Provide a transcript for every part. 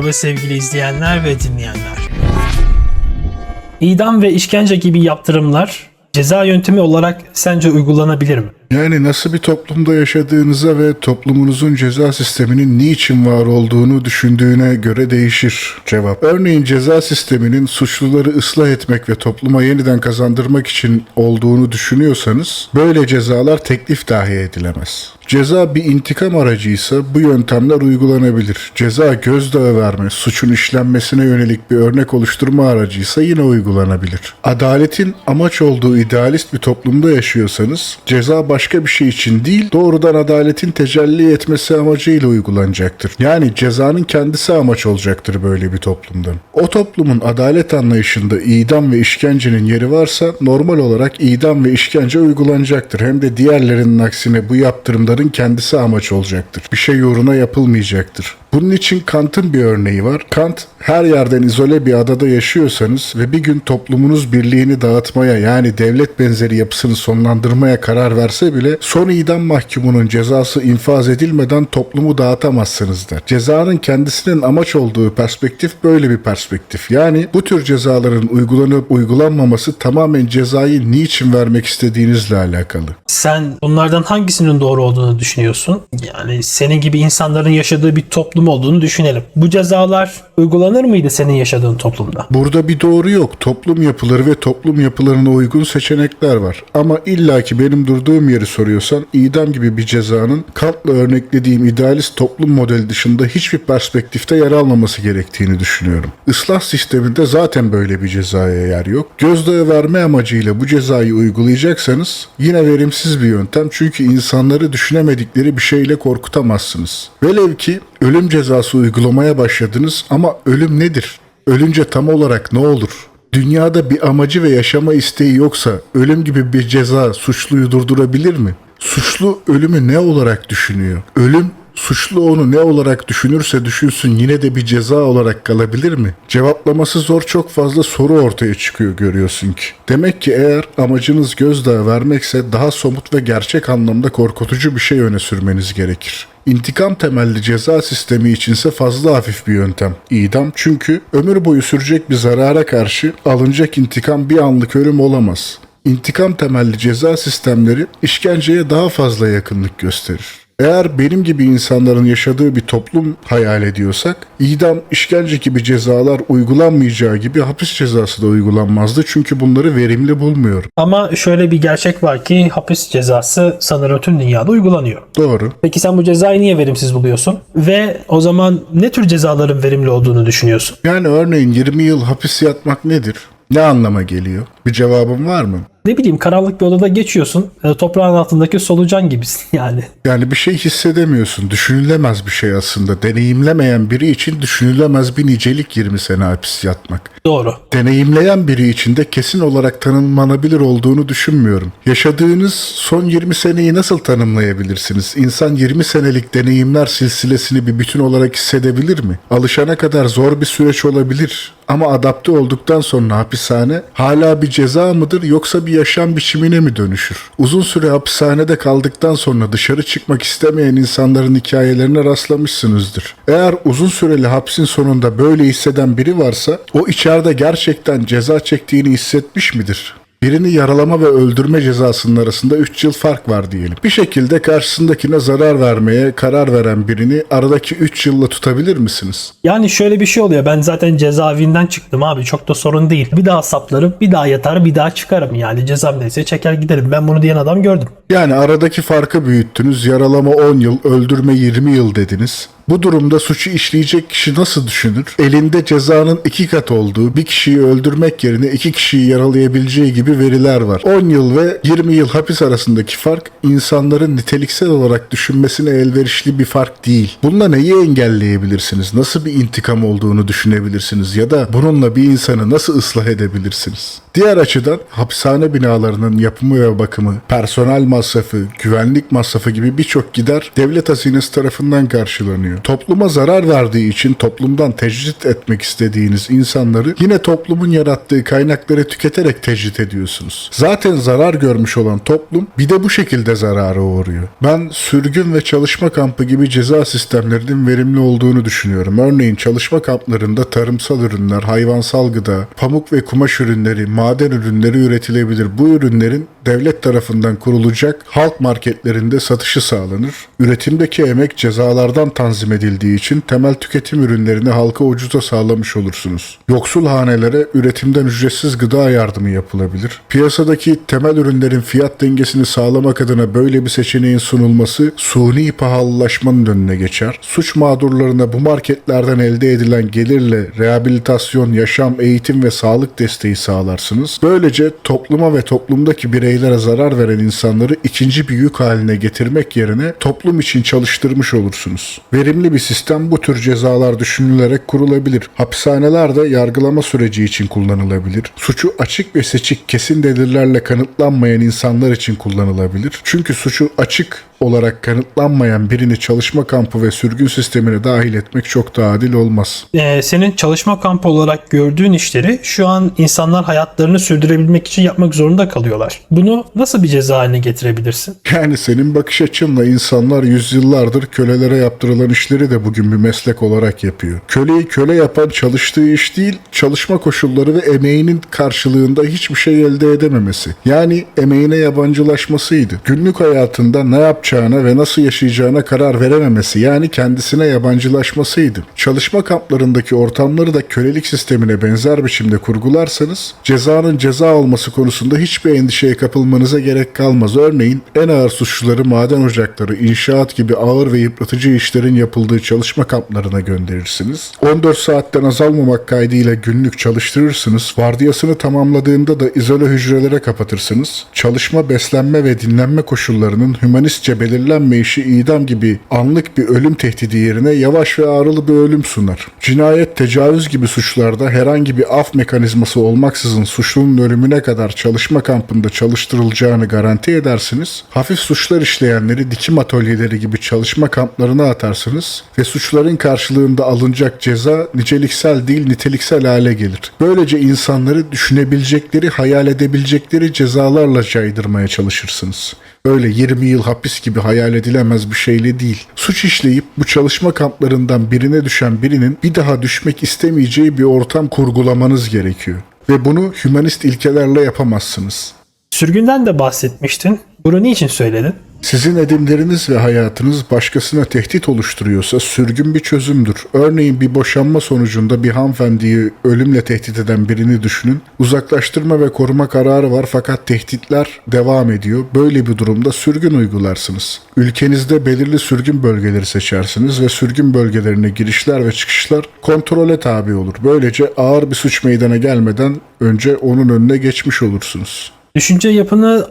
Merhaba sevgili izleyenler ve dinleyenler. İdam ve işkence gibi yaptırımlar ceza yöntemi olarak sence uygulanabilir mi? Yani nasıl bir toplumda yaşadığınıza ve toplumunuzun ceza sisteminin niçin var olduğunu düşündüğüne göre değişir cevap. Örneğin ceza sisteminin suçluları ıslah etmek ve topluma yeniden kazandırmak için olduğunu düşünüyorsanız böyle cezalar teklif dahi edilemez. Ceza bir intikam aracıysa bu yöntemler uygulanabilir. Ceza gözdağı verme, suçun işlenmesine yönelik bir örnek oluşturma aracıysa yine uygulanabilir. Adaletin amaç olduğu idealist bir toplumda yaşıyorsanız ceza başka bir şey için değil, doğrudan adaletin tecelli etmesi amacıyla uygulanacaktır. Yani cezanın kendisi amaç olacaktır böyle bir toplumda. O toplumun adalet anlayışında idam ve işkencenin yeri varsa normal olarak idam ve işkence uygulanacaktır. Hem de diğerlerinin aksine bu yaptırımların kendisi amaç olacaktır. Bir şey uğruna yapılmayacaktır. Bunun için Kant'ın bir örneği var. Kant, her yerden izole bir adada yaşıyorsanız ve bir gün toplumunuz birliğini dağıtmaya yani devlet benzeri yapısını sonlandırmaya karar verse bile son idam mahkumunun cezası infaz edilmeden toplumu dağıtamazsınız der. Cezanın kendisinin amaç olduğu perspektif böyle bir perspektif. Yani bu tür cezaların uygulanıp uygulanmaması tamamen cezayı niçin vermek istediğinizle alakalı. Sen bunlardan hangisinin doğru olduğunu düşünüyorsun? Yani senin gibi insanların yaşadığı bir toplum olduğunu düşünelim. Bu cezalar uygulanır mıydı senin yaşadığın toplumda? Burada bir doğru yok. Toplum yapıları ve toplum yapılarına uygun seçenekler var. Ama illaki benim durduğum yeri soruyorsan idam gibi bir cezanın Kant'la örneklediğim idealist toplum modeli dışında hiçbir perspektifte yer almaması gerektiğini düşünüyorum. Islah sisteminde zaten böyle bir cezaya yer yok. Gözdağı verme amacıyla bu cezayı uygulayacaksanız yine verimsiz bir yöntem çünkü insanları düşünemedikleri bir şeyle korkutamazsınız. Velev ki ölüm cezası uygulamaya başladınız ama ölüm nedir? Ölünce tam olarak ne olur? Dünyada bir amacı ve yaşama isteği yoksa ölüm gibi bir ceza suçluyu durdurabilir mi? Suçlu ölümü ne olarak düşünüyor? Ölüm suçlu onu ne olarak düşünürse düşünsün yine de bir ceza olarak kalabilir mi? Cevaplaması zor çok fazla soru ortaya çıkıyor görüyorsun ki. Demek ki eğer amacınız gözdağı vermekse daha somut ve gerçek anlamda korkutucu bir şey öne sürmeniz gerekir. İntikam temelli ceza sistemi içinse fazla hafif bir yöntem. İdam çünkü ömür boyu sürecek bir zarara karşı alınacak intikam bir anlık ölüm olamaz. İntikam temelli ceza sistemleri işkenceye daha fazla yakınlık gösterir. Eğer benim gibi insanların yaşadığı bir toplum hayal ediyorsak, idam, işkence gibi cezalar uygulanmayacağı gibi hapis cezası da uygulanmazdı çünkü bunları verimli bulmuyorum. Ama şöyle bir gerçek var ki hapis cezası sanırım tüm dünyada uygulanıyor. Doğru. Peki sen bu cezayı niye verimsiz buluyorsun? Ve o zaman ne tür cezaların verimli olduğunu düşünüyorsun? Yani örneğin 20 yıl hapis yatmak nedir? Ne anlama geliyor? Bir cevabın var mı? Ne bileyim karanlık bir odada geçiyorsun. Toprağın altındaki solucan gibisin yani. Yani bir şey hissedemiyorsun. Düşünülemez bir şey aslında. Deneyimlemeyen biri için düşünülemez bir nicelik 20 sene hapis yatmak. Doğru. Deneyimleyen biri için de kesin olarak tanımlanabilir olduğunu düşünmüyorum. Yaşadığınız son 20 seneyi nasıl tanımlayabilirsiniz? İnsan 20 senelik deneyimler silsilesini bir bütün olarak hissedebilir mi? Alışana kadar zor bir süreç olabilir. Ama adapte olduktan sonra hapishane hala bir ceza mıdır yoksa bir yaşam biçimine mi dönüşür? Uzun süre hapishanede kaldıktan sonra dışarı çıkmak istemeyen insanların hikayelerine rastlamışsınızdır. Eğer uzun süreli hapsin sonunda böyle hisseden biri varsa o içeride gerçekten ceza çektiğini hissetmiş midir? Birini yaralama ve öldürme cezasının arasında 3 yıl fark var diyelim. Bir şekilde karşısındakine zarar vermeye karar veren birini aradaki 3 yılla tutabilir misiniz? Yani şöyle bir şey oluyor. Ben zaten cezaevinden çıktım abi. Çok da sorun değil. Bir daha saplarım, bir daha yatar, bir daha çıkarım. Yani cezam neyse çeker giderim. Ben bunu diyen adam gördüm. Yani aradaki farkı büyüttünüz. Yaralama 10 yıl, öldürme 20 yıl dediniz. Bu durumda suçu işleyecek kişi nasıl düşünür? Elinde cezanın 2 kat olduğu, bir kişiyi öldürmek yerine 2 kişiyi yaralayabileceği gibi veriler var. 10 yıl ve 20 yıl hapis arasındaki fark insanların niteliksel olarak düşünmesine elverişli bir fark değil. Bununla neyi engelleyebilirsiniz? Nasıl bir intikam olduğunu düşünebilirsiniz? Ya da bununla bir insanı nasıl ıslah edebilirsiniz? Diğer açıdan hapishane binalarının yapımı ve bakımı, personel masrafı, güvenlik masrafı gibi birçok gider devlet hazinesi tarafından karşılanıyor. Topluma zarar verdiği için toplumdan tecrit etmek istediğiniz insanları yine toplumun yarattığı kaynakları tüketerek tecrit ediyorsunuz. Zaten zarar görmüş olan toplum bir de bu şekilde zarara uğruyor. Ben sürgün ve çalışma kampı gibi ceza sistemlerinin verimli olduğunu düşünüyorum. Örneğin çalışma kamplarında tarımsal ürünler, hayvansal gıda, pamuk ve kumaş ürünleri, maden ürünleri üretilebilir. Bu ürünlerin devlet tarafından kurulacak halk marketlerinde satışı sağlanır. Üretimdeki emek cezalardan tanzim edildiği için temel tüketim ürünlerini halka ucuza sağlamış olursunuz. Yoksul hanelere üretimden ücretsiz gıda yardımı yapılabilir. Piyasadaki temel ürünlerin fiyat dengesini sağlamak adına böyle bir seçeneğin sunulması suni pahalılaşmanın önüne geçer. Suç mağdurlarına bu marketlerden elde edilen gelirle rehabilitasyon, yaşam, eğitim ve sağlık desteği sağlarsınız. Böylece topluma ve toplumdaki bireylere zarar veren insanları ikinci bir yük haline getirmek yerine toplum için çalıştırmış olursunuz. Verimli bir sistem bu tür cezalar düşünülerek kurulabilir. Hapishaneler de yargılama süreci için kullanılabilir. Suçu açık ve seçik kesin delillerle kanıtlanmayan insanlar için kullanılabilir. Çünkü suçu açık olarak kanıtlanmayan birini çalışma kampı ve sürgün sistemine dahil etmek çok da adil olmaz. Senin çalışma kampı olarak gördüğün işleri şu an insanlar hayatlarını sürdürebilmek için yapmak zorunda kalıyorlar. Bunu nasıl bir ceza haline getirebilirsin? Yani senin bakış açınla insanlar yüzyıllardır kölelere yaptırılan işleri de bugün bir meslek olarak yapıyor. Köleyi köle yapan çalıştığı iş değil, çalışma koşulları ve emeğinin karşılığında hiçbir şey elde edememesi. Yani emeğine yabancılaşmasıydı. Günlük hayatında ne yapacağına ve nasıl yaşayacağına karar verememesi, yani kendisine yabancılaşmasıydı. Çalışma kamplarındaki ortamları da kölelik sistemine benzer biçimde kurgularsanız cezanın ceza olması konusunda hiçbir endişeye kapılmanıza gerek kalmaz. Örneğin en ağır suçluları maden ocakları, inşaat gibi ağır ve yıpratıcı işlerin yapıldığı çalışma kamplarına gönderirsiniz. 14 saatten azalmamak kaydıyla günlük çalıştırırsınız. Vardiyasını tamamladığında da izole hücrelere kapatırsınız. Çalışma, beslenme ve dinlenme koşullarının hümanistçe belirlenmeyişi idam gibi anlık bir ölüm tehdidi yerine yavaş ve ağrılı bir ölüm sunar. Cinayet, tecavüz gibi suçlarda herhangi bir af mekanizması olmaksızın suçlunun ölümüne kadar çalışma kampında çalıştırılacağını garanti edersiniz. Hafif suçlar işleyenleri dikim atölyeleri gibi çalışma kamplarına atarsınız ve suçların karşılığında alınacak ceza niceliksel değil niteliksel hale gelir. Böylece insanları düşünebilecekleri, hayal edebilecekleri cezalarla caydırmaya çalışırsınız. Öyle 20 yıl hapis gibi hayal edilemez bir şeyle değil. Suç işleyip bu çalışma kamplarından birine düşen birinin bir daha düşmek istemeyeceği bir ortam kurgulamanız gerekiyor. Ve bunu hümanist ilkelerle yapamazsınız. Sürgünden de bahsetmiştin. Bunu niçin söyledin? Sizin edimleriniz ve hayatınız başkasına tehdit oluşturuyorsa sürgün bir çözümdür. Örneğin bir boşanma sonucunda bir hanımefendiyi ölümle tehdit eden birini düşünün. Uzaklaştırma ve koruma kararı var fakat tehditler devam ediyor. Böyle bir durumda sürgün uygularsınız. Ülkenizde belirli sürgün bölgeleri seçersiniz ve sürgün bölgelerine girişler ve çıkışlar kontrole tabi olur. Böylece ağır bir suç meydana gelmeden önce onun önüne geçmiş olursunuz. Düşünce yapını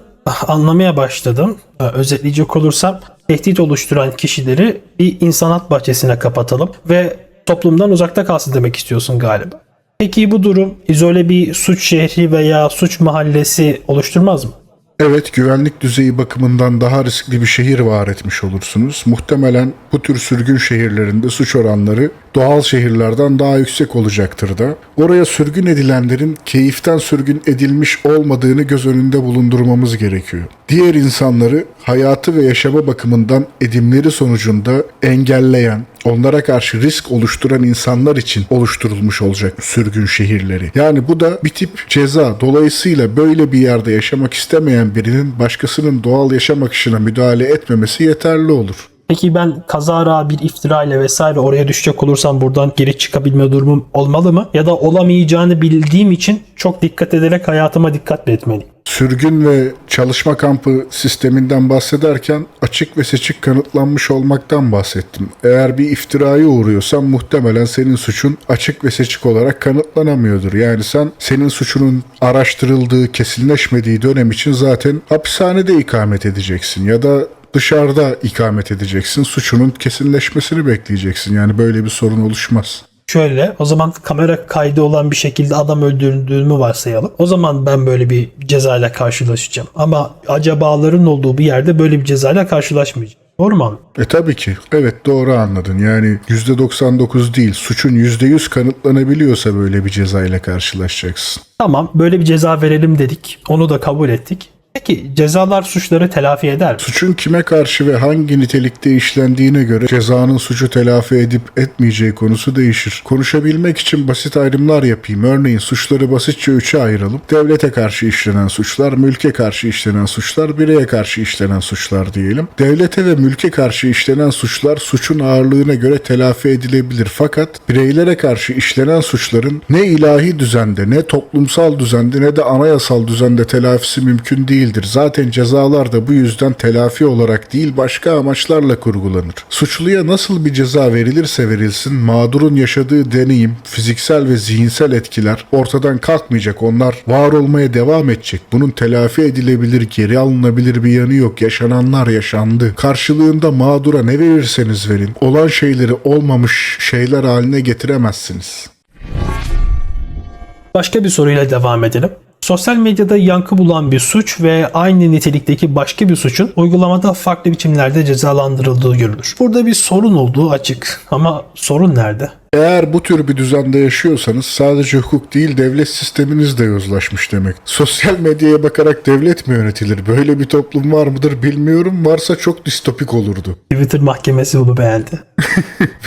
anlamaya başladım. Özetleyecek olursam tehdit oluşturan kişileri bir insanat bahçesine kapatalım ve toplumdan uzakta kalsın demek istiyorsun galiba. Peki bu durum izole bir suç şehri veya suç mahallesi oluşturmaz mı? Evet, güvenlik düzeyi bakımından daha riskli bir şehir var etmiş olursunuz. Muhtemelen bu tür sürgün şehirlerinde suç oranları doğal şehirlerden daha yüksek olacaktır da. Oraya sürgün edilenlerin keyiften sürgün edilmiş olmadığını göz önünde bulundurmamız gerekiyor. Diğer insanları hayatı ve yaşama bakımından edimleri sonucunda engelleyen, onlara karşı risk oluşturan insanlar için oluşturulmuş olacak sürgün şehirleri. Yani bu da bir tip ceza. Dolayısıyla böyle bir yerde yaşamak istemeyen birinin başkasının doğal yaşam akışına müdahale etmemesi yeterli olur. Peki ben kazara bir iftira ile vesaire oraya düşecek olursam buradan geri çıkabilme durumum olmalı mı? Ya da olamayacağını bildiğim için çok dikkat ederek hayatıma dikkat etmeliyim. Sürgün ve çalışma kampı sisteminden bahsederken açık ve seçik kanıtlanmış olmaktan bahsettim. Eğer bir iftiraya uğruyorsan muhtemelen senin suçun açık ve seçik olarak kanıtlanamıyordur. Yani senin suçunun araştırıldığı, kesinleşmediği dönem için zaten hapishanede ikamet edeceksin ya da dışarıda ikamet edeceksin. Suçunun kesinleşmesini bekleyeceksin. Yani böyle bir sorun oluşmaz. Şöyle, o zaman kamera kaydı olan bir şekilde adam öldürüldüğümü varsayalım. O zaman ben böyle bir cezayla karşılaşacağım. Ama acabaların olduğu bir yerde böyle bir cezayla karşılaşmayacağım. Doğru mu anladın? Tabii ki. Evet, doğru anladın. Yani %99 değil, suçun %100 kanıtlanabiliyorsa böyle bir cezayla karşılaşacaksın. Tamam, böyle bir ceza verelim dedik. Onu da kabul ettik. Peki cezalar suçları telafi eder mi? Suçun kime karşı ve hangi nitelikte işlendiğine göre cezanın suçu telafi edip etmeyeceği konusu değişir. Konuşabilmek için basit ayrımlar yapayım. Örneğin suçları basitçe 3'e ayıralım. Devlete karşı işlenen suçlar, mülke karşı işlenen suçlar, bireye karşı işlenen suçlar diyelim. Devlete ve mülke karşı işlenen suçlar suçun ağırlığına göre telafi edilebilir. Fakat bireylere karşı işlenen suçların ne ilahi düzende, ne toplumsal düzende, ne de anayasal düzende telafisi mümkün değildir. Zaten cezalar da bu yüzden telafi olarak değil başka amaçlarla kurgulanır. Suçluya nasıl bir ceza verilirse verilsin mağdurun yaşadığı deneyim, fiziksel ve zihinsel etkiler ortadan kalkmayacak. Onlar var olmaya devam edecek. Bunun telafi edilebilir, geri alınabilir bir yanı yok. Yaşananlar yaşandı. Karşılığında mağdura ne verirseniz verin, olan şeyleri olmamış şeyler haline getiremezsiniz. Başka bir soruyla devam edelim. Sosyal medyada yankı bulan bir suç ve aynı nitelikteki başka bir suçun uygulamada farklı biçimlerde cezalandırıldığı görülür. Burada bir sorun olduğu açık ama sorun nerede? Eğer bu tür bir düzende yaşıyorsanız sadece hukuk değil devlet sisteminiz de yozlaşmış demek. Sosyal medyaya bakarak devlet mi yönetilir? Böyle bir toplum var mıdır bilmiyorum. Varsa çok distopik olurdu. Twitter mahkemesi bunu beğendi.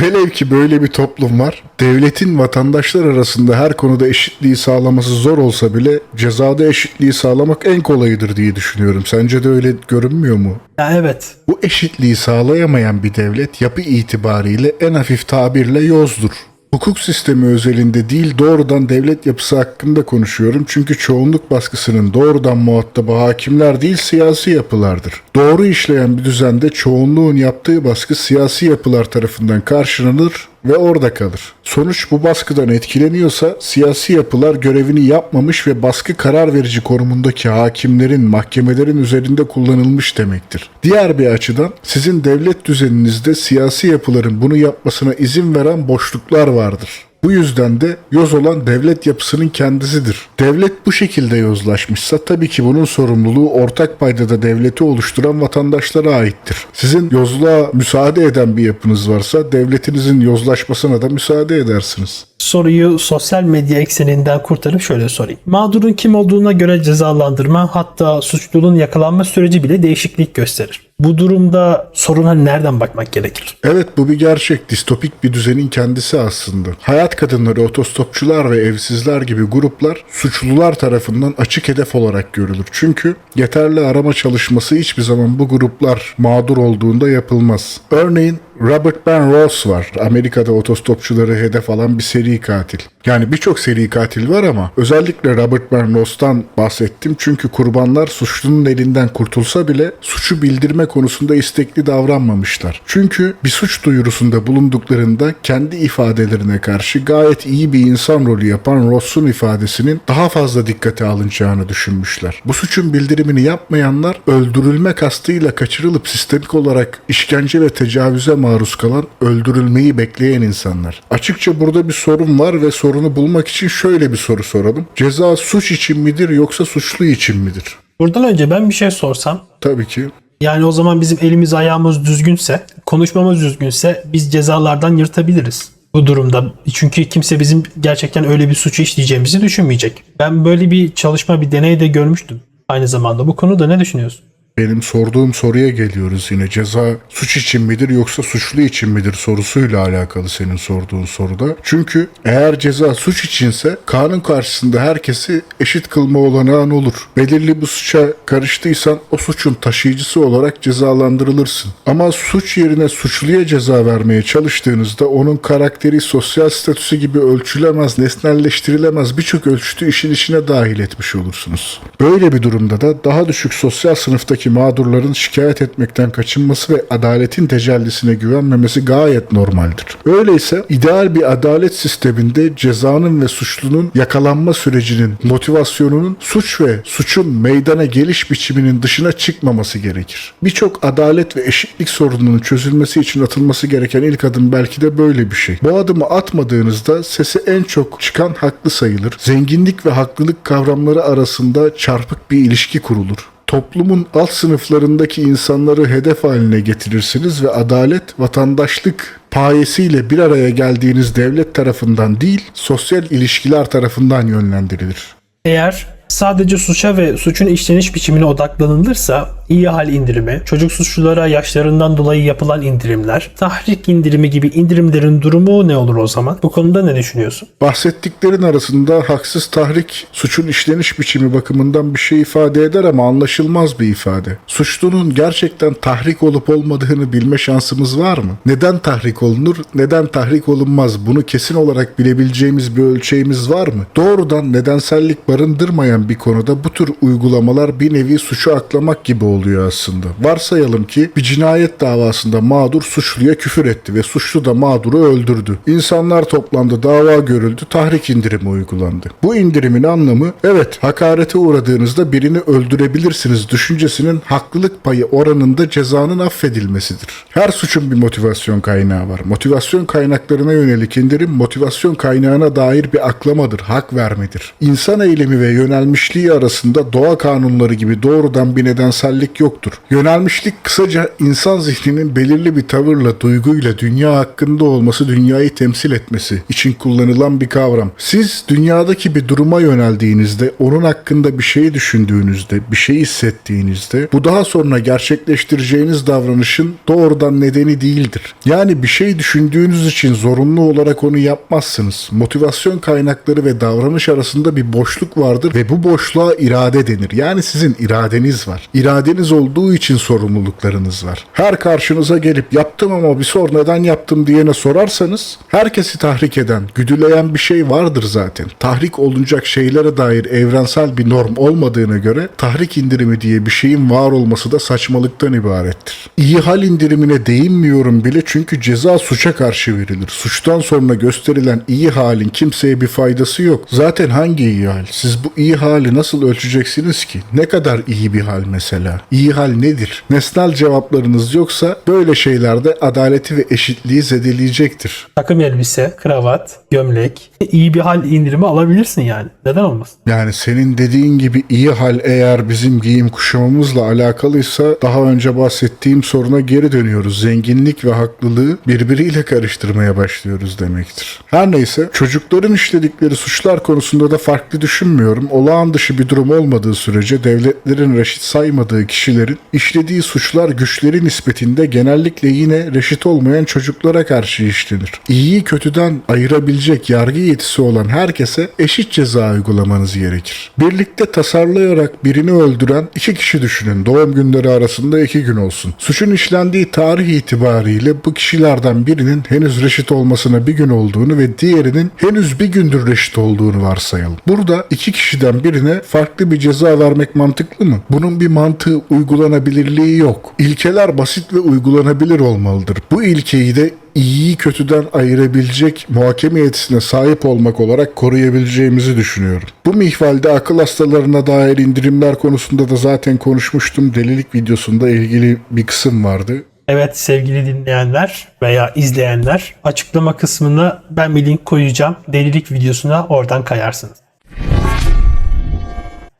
Velev ki böyle bir toplum var. Devletin vatandaşlar arasında her konuda eşitliği sağlaması zor olsa bile cezada eşitliği sağlamak en kolayıdır diye düşünüyorum. Sence de öyle görünmüyor mu? Ya evet. Bu eşitliği sağlayamayan bir devlet yapı itibariyle en hafif tabirle yozdur. Hukuk sistemi özelinde değil doğrudan devlet yapısı hakkında konuşuyorum çünkü çoğunluk baskısının doğrudan muhatabı hakimler değil siyasi yapılardır. Doğru işleyen bir düzende çoğunluğun yaptığı baskı siyasi yapılar tarafından karşılanır ve orada kalır. Sonuç bu baskıdan etkileniyorsa siyasi yapılar görevini yapmamış ve baskı karar verici konumundaki hakimlerin, mahkemelerin üzerinde kullanılmış demektir. Diğer bir açıdan sizin devlet düzeninizde siyasi yapıların bunu yapmasına izin veren boşluklar vardır. Bu yüzden de yoz olan devlet yapısının kendisidir. Devlet bu şekilde yozlaşmışsa tabii ki bunun sorumluluğu ortak paydada devleti oluşturan vatandaşlara aittir. Sizin yozluğa müsaade eden bir yapınız varsa devletinizin yozlaşmasına da müsaade edersiniz. Soruyu sosyal medya ekseninden kurtarıp şöyle sorayım. Mağdurun kim olduğuna göre cezalandırma hatta suçlunun yakalanma süreci bile değişiklik gösterir. Bu durumda soruna nereden bakmak gerekir? Evet bu bir gerçek. Distopik bir düzenin kendisi aslında. Hayat kadınları, otostopçular ve evsizler gibi gruplar suçlular tarafından açık hedef olarak görülür. Çünkü yeterli arama çalışması hiçbir zaman bu gruplar mağdur olduğunda yapılmaz. Örneğin Robert Ben Ross var. Amerika'da otostopçuları hedef alan bir seri katil. Yani birçok seri katil var ama özellikle Robert Ben Ross'tan bahsettim. Çünkü kurbanlar suçlunun elinden kurtulsa bile suçu bildirme konusunda istekli davranmamışlar. Çünkü bir suç duyurusunda bulunduklarında kendi ifadelerine karşı gayet iyi bir insan rolü yapan Ross'un ifadesinin daha fazla dikkate alınacağını düşünmüşler. Bu suçun bildirimini yapmayanlar öldürülme kastıyla kaçırılıp sistemik olarak işkence ve tecavüze maruz kalan, öldürülmeyi bekleyen insanlar. Açıkça burada bir sorun var ve sorunu bulmak için şöyle bir soru soralım. Ceza suç için midir yoksa suçlu için midir? Buradan önce ben bir şey sorsam. Tabii ki. Yani o zaman bizim elimiz ayağımız düzgünse, konuşmamız düzgünse biz cezalardan yırtabiliriz. Bu durumda. Çünkü kimse bizim gerçekten öyle bir suçu işleyeceğimizi düşünmeyecek. Ben böyle bir çalışma, bir deney de görmüştüm. Aynı zamanda bu konuda ne düşünüyorsun? Benim sorduğum soruya geliyoruz yine. Ceza suç için midir yoksa suçlu için midir sorusuyla alakalı senin sorduğun soruda. Çünkü eğer ceza suç içinse kanun karşısında herkesi eşit kılma olanağın olur. Belirli bir suça karıştıysan o suçun taşıyıcısı olarak cezalandırılırsın. Ama suç yerine suçluya ceza vermeye çalıştığınızda onun karakteri, sosyal statüsü gibi ölçülemez, nesnelleştirilemez birçok ölçütü işin içine dahil etmiş olursunuz. Böyle bir durumda da daha düşük sosyal sınıftaki altındaki mağdurların şikayet etmekten kaçınması ve adaletin tecellisine güvenmemesi gayet normaldir. Öyleyse ideal bir adalet sisteminde cezanın ve suçlunun yakalanma sürecinin, motivasyonunun suç ve suçun meydana geliş biçiminin dışına çıkmaması gerekir. Birçok adalet ve eşitlik sorununun çözülmesi için atılması gereken ilk adım belki de böyle bir şey. Bu adımı atmadığınızda sesi en çok çıkan haklı sayılır. Zenginlik ve haklılık kavramları arasında çarpık bir ilişki kurulur. Toplumun alt sınıflarındaki insanları hedef haline getirirsiniz ve adalet, vatandaşlık payesiyle bir araya geldiğiniz devlet tarafından değil, sosyal ilişkiler tarafından yönlendirilir. Eğer sadece suça ve suçun işleniş biçimine odaklanılırsa iyi hal indirimi, çocuk suçlulara yaşlarından dolayı yapılan indirimler, tahrik indirimi gibi indirimlerin durumu ne olur o zaman? Bu konuda ne düşünüyorsun? Bahsettiklerin arasında haksız tahrik suçun işleniş biçimi bakımından bir şey ifade eder ama anlaşılmaz bir ifade. Suçlunun gerçekten tahrik olup olmadığını bilme şansımız var mı? Neden tahrik olunur, neden tahrik olunmaz? Bunu kesin olarak bilebileceğimiz bir ölçeğimiz var mı? Doğrudan nedensellik barındırmayan bir konuda bu tür uygulamalar bir nevi suçu aklamak gibi oluyor aslında. Varsayalım ki bir cinayet davasında mağdur suçluya küfür etti ve suçlu da mağduru öldürdü. İnsanlar toplandı, dava görüldü, tahrik indirimi uygulandı. Bu indirimin anlamı, evet, hakarete uğradığınızda birini öldürebilirsiniz düşüncesinin haklılık payı oranında cezanın affedilmesidir. Her suçun bir motivasyon kaynağı var. Motivasyon kaynaklarına yönelik indirim, motivasyon kaynağına dair bir aklamadır, hak vermedir. İnsan eylemi ve yönelmişliği arasında doğa kanunları gibi doğrudan bir nedensellik yoktur. Yönelmişlik kısaca insan zihninin belirli bir tavırla, duyguyla dünya hakkında olması, dünyayı temsil etmesi için kullanılan bir kavram. Siz dünyadaki bir duruma yöneldiğinizde, onun hakkında bir şey düşündüğünüzde, bir şey hissettiğinizde, bu daha sonra gerçekleştireceğiniz davranışın doğrudan nedeni değildir. Yani bir şey düşündüğünüz için zorunlu olarak onu yapmazsınız. Motivasyon kaynakları ve davranış arasında bir boşluk vardır ve bu boşluğa irade denir. Yani sizin iradeniz var. İradeniz olduğu için sorumluluklarınız var. Her karşınıza gelip yaptım ama bir sor neden yaptım diyene sorarsanız, herkesi tahrik eden, güdüleyen bir şey vardır zaten. Tahrik olunacak şeylere dair evrensel bir norm olmadığına göre tahrik indirimi diye bir şeyin var olması da saçmalıktan ibarettir. İyi hal indirimine değinmiyorum bile çünkü ceza suça karşı verilir. Suçtan sonra gösterilen iyi halin kimseye bir faydası yok. Zaten hangi iyi hal? Siz bu iyi hali nasıl ölçeceksiniz ki? Ne kadar iyi bir hal mesela? İyi hal nedir? Nesnel cevaplarınız yoksa böyle şeylerde adaleti ve eşitliği zedeleyecektir. Takım elbise, kravat, gömlek, iyi bir hal indirimi alabilirsin yani. Neden olmasın? Yani senin dediğin gibi iyi hal eğer bizim giyim kuşamımızla alakalıysa daha önce bahsettiğim soruna geri dönüyoruz. Zenginlik ve haklılığı birbiriyle karıştırmaya başlıyoruz demektir. Her neyse, çocukların işledikleri suçlar konusunda da farklı düşünmüyorum. Olağan dışı bir durum olmadığı sürece devletlerin reşit saymadığı kişilerin işlediği suçlar güçleri nispetinde genellikle yine reşit olmayan çocuklara karşı işlenir. İyiyi kötüden ayırabilecek yargı yetisi olan herkese eşit ceza uygulamanız gerekir. Birlikte tasarlayarak birini öldüren iki kişi düşünün. Doğum günleri arasında 2 gün olsun. Suçun işlendiği tarih itibariyle bu kişilerden birinin henüz reşit olmasına 1 gün olduğunu ve diğerinin henüz 1 gündür reşit olduğunu varsayalım. Burada iki kişiden birine farklı bir ceza vermek mantıklı mı? Bunun bir mantığı, uygulanabilirliği yok. İlkeler basit ve uygulanabilir olmalıdır. Bu ilkeyi de iyiyi kötüden ayırabilecek muhakeme yetisine sahip olmak olarak koruyabileceğimizi düşünüyorum. Bu mihvalde akıl hastalarına dair indirimler konusunda da zaten konuşmuştum. Delilik videosunda ilgili bir kısım vardı. Evet sevgili dinleyenler veya izleyenler, açıklama kısmına ben bir link koyacağım. Delilik videosuna oradan kayarsınız.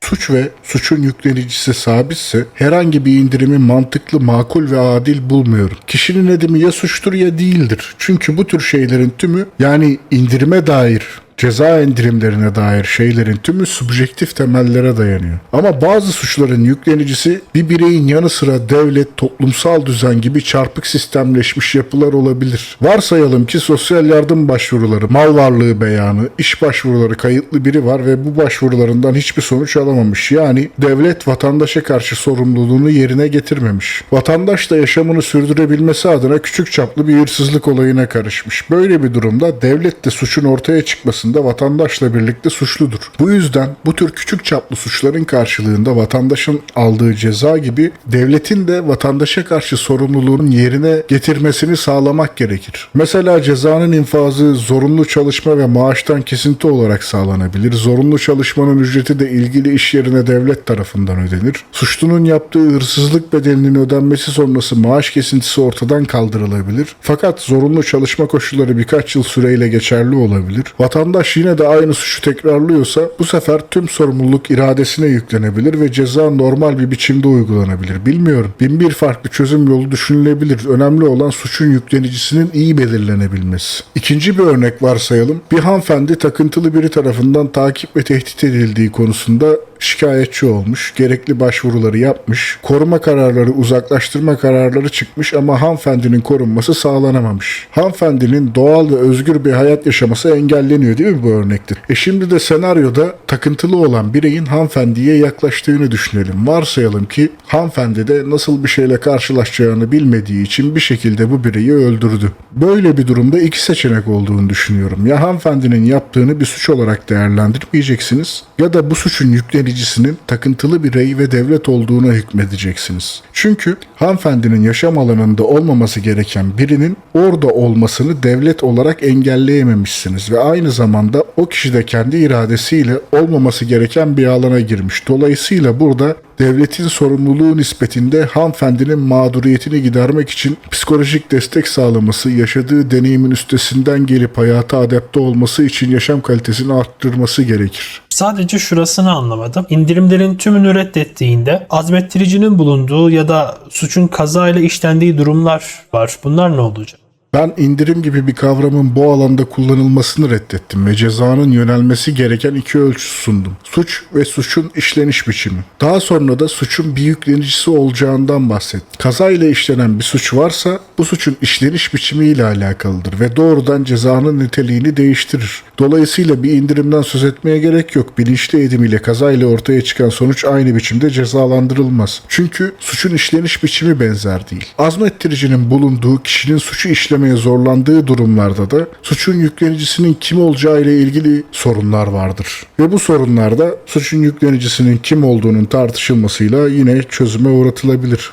Suç ve suçun yüklenicisi sabitse herhangi bir indirimi mantıklı, makul ve adil bulmuyorum. Kişinin edimi ya suçtur ya değildir. Çünkü bu tür şeylerin tümü, yani indirime dair, ceza indirimlerine dair şeylerin tümü subjektif temellere dayanıyor. Ama bazı suçların yüklenicisi bir bireyin yanı sıra devlet, toplumsal düzen gibi çarpık sistemleşmiş yapılar olabilir. Varsayalım ki sosyal yardım başvuruları, mal varlığı beyanı, iş başvuruları kayıtlı biri var ve bu başvurularından hiçbir sonuç alamamış. Yani devlet vatandaşa karşı sorumluluğunu yerine getirmemiş. Vatandaş da yaşamını sürdürebilmesi adına küçük çaplı bir hırsızlık olayına karışmış. Böyle bir durumda devlet de suçun ortaya çıkmasını karşısında vatandaşla birlikte suçludur. Bu yüzden bu tür küçük çaplı suçların karşılığında vatandaşın aldığı ceza gibi devletin de vatandaşa karşı sorumluluğun yerine getirmesini sağlamak gerekir. Mesela cezanın infazı zorunlu çalışma ve maaştan kesinti olarak sağlanabilir. Zorunlu çalışmanın ücreti de ilgili iş yerine devlet tarafından ödenir. Suçlunun yaptığı hırsızlık bedelinin ödenmesi sonrası maaş kesintisi ortadan kaldırılabilir. Fakat zorunlu çalışma koşulları birkaç yıl süreyle geçerli olabilir. Vatandaş yine de aynı suçu tekrarlıyorsa bu sefer tüm sorumluluk iradesine yüklenebilir ve ceza normal bir biçimde uygulanabilir. Bilmiyorum. Bin bir farklı çözüm yolu düşünülebilir. Önemli olan suçun yüklenicisinin iyi belirlenebilmesi. İkinci bir örnek varsayalım. Bir hanımefendi takıntılı biri tarafından takip ve tehdit edildiği konusunda şikayetçi olmuş, gerekli başvuruları yapmış, koruma kararları, uzaklaştırma kararları çıkmış ama hanımefendinin korunması sağlanamamış. Hanımefendinin doğal ve özgür bir hayat yaşaması engelleniyor değil mi bu örnekte? Şimdi de senaryoda takıntılı olan bireyin hanımefendiye yaklaştığını düşünelim. Varsayalım ki hanımefendi de nasıl bir şeyle karşılaşacağını bilmediği için bir şekilde bu bireyi öldürdü. Böyle bir durumda iki seçenek olduğunu düşünüyorum. Ya hanımefendinin yaptığını bir suç olarak değerlendirmeyeceksiniz ya da bu suçun yüklenicisinin takıntılı birey ve devlet olduğuna hükmedeceksiniz. Çünkü hanımefendinin yaşam alanında olmaması gereken birinin orada olmasını devlet olarak engelleyememişsiniz ve aynı zamanda o kişi de kendi iradesiyle olmaması gereken bir alana girmiş. Dolayısıyla burada devletin sorumluluğu nispetinde hanımefendinin mağduriyetini gidermek için psikolojik destek sağlaması, yaşadığı deneyimin üstesinden gelip hayata adapte olması için yaşam kalitesini arttırması gerekir. Sadece şurasını anlamadım. İndirimlerin tümünü reddettiğinde azmettiricinin bulunduğu ya da suçun kazayla işlendiği durumlar var. Bunlar ne olacak? Ben indirim gibi bir kavramın bu alanda kullanılmasını reddettim ve cezanın yönelmesi gereken iki ölçü sundum. Suç ve suçun işleniş biçimi. Daha sonra da suçun bir yüklenicisi olacağından bahsettim. Kazayla işlenen bir suç varsa bu suçun işleniş biçimiyle alakalıdır ve doğrudan cezanın niteliğini değiştirir. Dolayısıyla bir indirimden söz etmeye gerek yok. Bilinçli edim ile kazayla ortaya çıkan sonuç aynı biçimde cezalandırılmaz. Çünkü suçun işleniş biçimi benzer değil. Azmettiricinin bulunduğu kişinin suçu işlemeye zorlandığı durumlarda da suçun yüklenicisinin kim olacağı ile ilgili sorunlar vardır. Ve bu sorunlarda suçun yüklenicisinin kim olduğunun tartışılmasıyla yine çözüme uğratılabilir.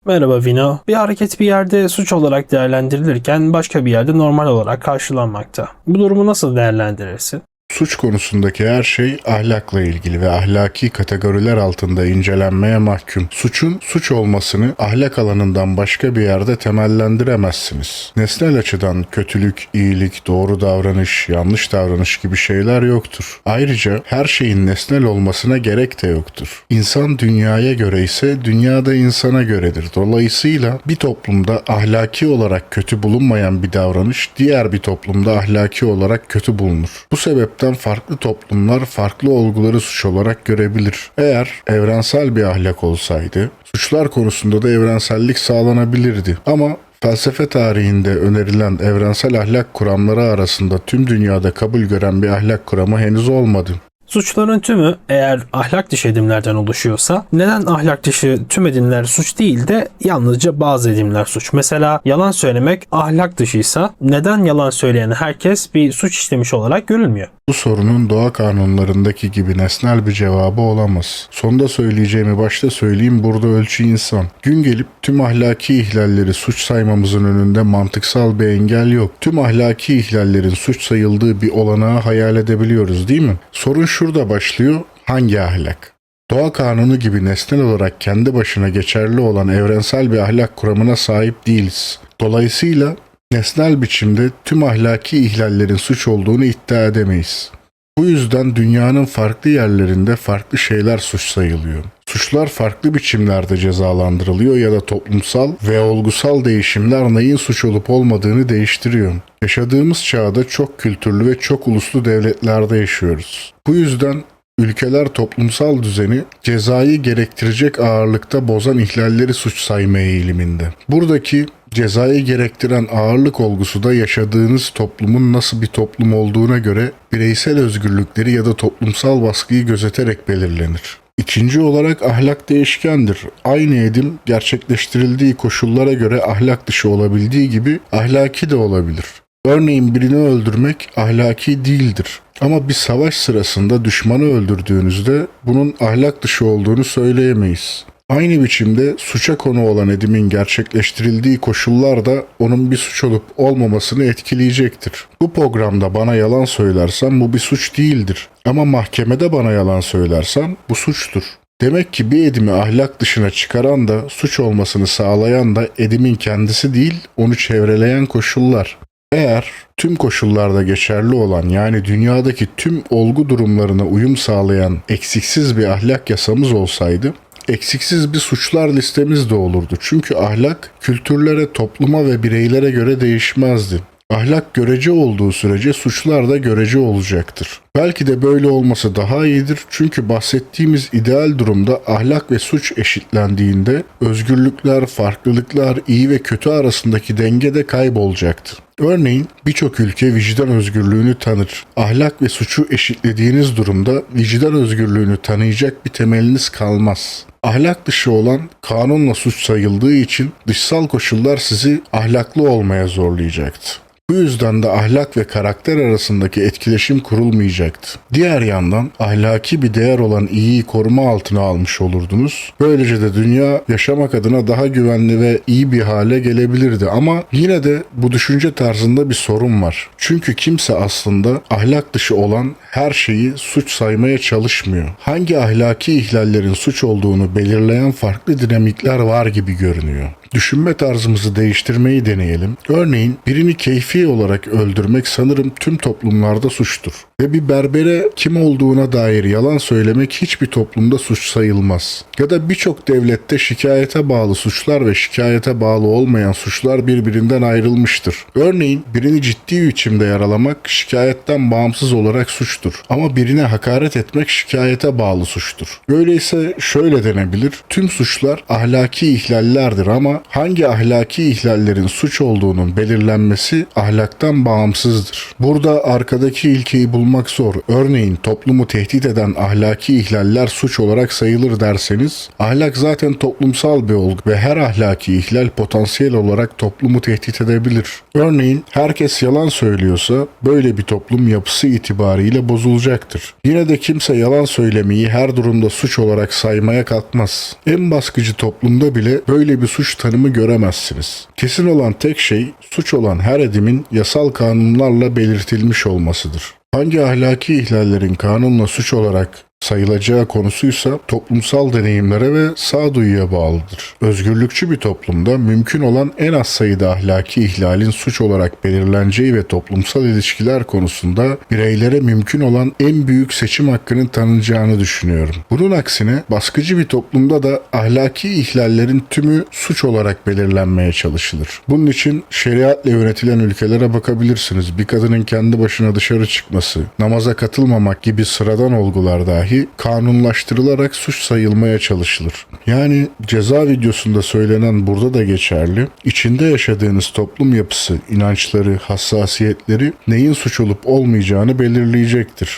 Merhaba Vino. Bir hareket bir yerde suç olarak değerlendirilirken başka bir yerde normal olarak karşılanmakta. Bu durumu nasıl değerlendirirsin? Suç konusundaki her şey ahlakla ilgili ve ahlaki kategoriler altında incelenmeye mahkum. Suçun suç olmasını ahlak alanından başka bir yerde temellendiremezsiniz. Nesnel açıdan kötülük, iyilik, doğru davranış, yanlış davranış gibi şeyler yoktur. Ayrıca her şeyin nesnel olmasına gerek de yoktur. İnsan dünyaya göre ise dünya da insana göredir. Dolayısıyla bir toplumda ahlaki olarak kötü bulunmayan bir davranış diğer bir toplumda ahlaki olarak kötü bulunur. Bu sebepten farklı toplumlar farklı olguları suç olarak görebilir. Eğer evrensel bir ahlak olsaydı, suçlar konusunda da evrensellik sağlanabilirdi. Ama felsefe tarihinde önerilen evrensel ahlak kuramları arasında tüm dünyada kabul gören bir ahlak kuramı henüz olmadı. Suçların tümü eğer ahlak dışı edimlerden oluşuyorsa neden ahlak dışı tüm edimler suç değil de yalnızca bazı edimler suç? Mesela yalan söylemek ahlak dışıysa neden yalan söyleyen herkes bir suç işlemiş olarak görülmüyor? Bu sorunun doğa kanunlarındaki gibi nesnel bir cevabı olamaz. Sonda söyleyeceğimi başta söyleyeyim, burada ölçü insan. Gün gelip tüm ahlaki ihlalleri suç saymamızın önünde mantıksal bir engel yok. Tüm ahlaki ihlallerin suç sayıldığı bir olanağı hayal edebiliyoruz değil mi? Sorun şurada başlıyor. Hangi ahlak? Doğa kanunu gibi nesnel olarak kendi başına geçerli olan evrensel bir ahlak kuramına sahip değiliz. Dolayısıyla nesnel biçimde tüm ahlaki ihlallerin suç olduğunu iddia edemeyiz. Bu yüzden dünyanın farklı yerlerinde farklı şeyler suç sayılıyor. Suçlar farklı biçimlerde cezalandırılıyor ya da toplumsal ve olgusal değişimler neyin suç olup olmadığını değiştiriyor. Yaşadığımız çağda çok kültürlü ve çok uluslu devletlerde yaşıyoruz. Bu yüzden ülkeler toplumsal düzeni cezayı gerektirecek ağırlıkta bozan ihlalleri suç sayma eğiliminde. Buradaki cezayı gerektiren ağırlık olgusu da yaşadığınız toplumun nasıl bir toplum olduğuna göre bireysel özgürlükleri ya da toplumsal baskıyı gözeterek belirlenir. İkinci olarak ahlak değişkendir. Aynı edim gerçekleştirildiği koşullara göre ahlak dışı olabildiği gibi ahlaki de olabilir. Örneğin birini öldürmek ahlaki değildir. Ama bir savaş sırasında düşmanı öldürdüğünüzde bunun ahlak dışı olduğunu söyleyemeyiz. Aynı biçimde suça konu olan edimin gerçekleştirildiği koşullar da onun bir suç olup olmamasını etkileyecektir. Bu programda bana yalan söylersem bu bir suç değildir. Ama mahkemede bana yalan söylersem bu suçtur. Demek ki bir edimi ahlak dışına çıkaran da suç olmasını sağlayan da edimin kendisi değil, onu çevreleyen koşullar. Eğer tüm koşullarda geçerli olan, yani dünyadaki tüm olgu durumlarına uyum sağlayan eksiksiz bir ahlak yasamız olsaydı, eksiksiz bir suçlar listemiz de olurdu. Çünkü ahlak kültürlere, topluma ve bireylere göre değişmezdi. Ahlak görece olduğu sürece suçlar da görece olacaktır. Belki de böyle olması daha iyidir, çünkü bahsettiğimiz ideal durumda ahlak ve suç eşitlendiğinde özgürlükler, farklılıklar, iyi ve kötü arasındaki denge de kaybolacaktı. Örneğin birçok ülke vicdan özgürlüğünü tanır. Ahlak ve suçu eşitlediğiniz durumda vicdan özgürlüğünü tanıyacak bir temeliniz kalmaz. Ahlak dışı olan kanunla suç sayıldığı için dışsal koşullar sizi ahlaklı olmaya zorlayacaktı. Bu yüzden de ahlak ve karakter arasındaki etkileşim kurulmayacaktı. Diğer yandan ahlaki bir değer olan iyiyi koruma altına almış olurdunuz. Böylece de dünya yaşamak adına daha güvenli ve iyi bir hale gelebilirdi. Ama yine de bu düşünce tarzında bir sorun var. Çünkü kimse aslında ahlak dışı olan her şeyi suç saymaya çalışmıyor. Hangi ahlaki ihlallerin suç olduğunu belirleyen farklı dinamikler var gibi görünüyor. Düşünme tarzımızı değiştirmeyi deneyelim. Örneğin birini keyfi olarak öldürmek sanırım tüm toplumlarda suçtur. Ve bir berbere kim olduğuna dair yalan söylemek hiçbir toplumda suç sayılmaz. Ya da birçok devlette şikayete bağlı suçlar ve şikayete bağlı olmayan suçlar birbirinden ayrılmıştır. Örneğin birini ciddi biçimde yaralamak şikayetten bağımsız olarak suçtur. Ama birine hakaret etmek şikayete bağlı suçtur. Öyleyse şöyle denebilir: tüm suçlar ahlaki ihlallerdir ama hangi ahlaki ihlallerin suç olduğunun belirlenmesi ahlaktan bağımsızdır. Burada arkadaki ilkeyi bulmak zor. Örneğin toplumu tehdit eden ahlaki ihlaller suç olarak sayılır derseniz, ahlak zaten toplumsal bir olgu ve her ahlaki ihlal potansiyel olarak toplumu tehdit edebilir. Örneğin herkes yalan söylüyorsa böyle bir toplum yapısı itibariyle bozulacaktır. Yine de kimse yalan söylemeyi her durumda suç olarak saymaya kalkmaz. En baskıcı toplumda bile böyle bir suç tanımı göremezsiniz. Kesin olan tek şey suç olan her edimin yasal kanunlarla belirtilmiş olmasıdır. Hangi ahlaki ihlallerin kanunla suç olarak sayılacağı konusuysa toplumsal deneyimlere ve sağduyuya bağlıdır. Özgürlükçü bir toplumda mümkün olan en az sayıda ahlaki ihlalin suç olarak belirleneceği ve toplumsal ilişkiler konusunda bireylere mümkün olan en büyük seçim hakkının tanınacağını düşünüyorum. Bunun aksine baskıcı bir toplumda da ahlaki ihlallerin tümü suç olarak belirlenmeye çalışılır. Bunun için şeriatla yönetilen ülkelere bakabilirsiniz. Bir kadının kendi başına dışarı çıkması, namaza katılmamak gibi sıradan olgular dahi kanunlaştırılarak suç sayılmaya çalışılır. Yani ceza videosunda söylenen burada da geçerli. İçinde yaşadığınız toplum yapısı, inançları, hassasiyetleri neyin suç olup olmayacağını belirleyecektir.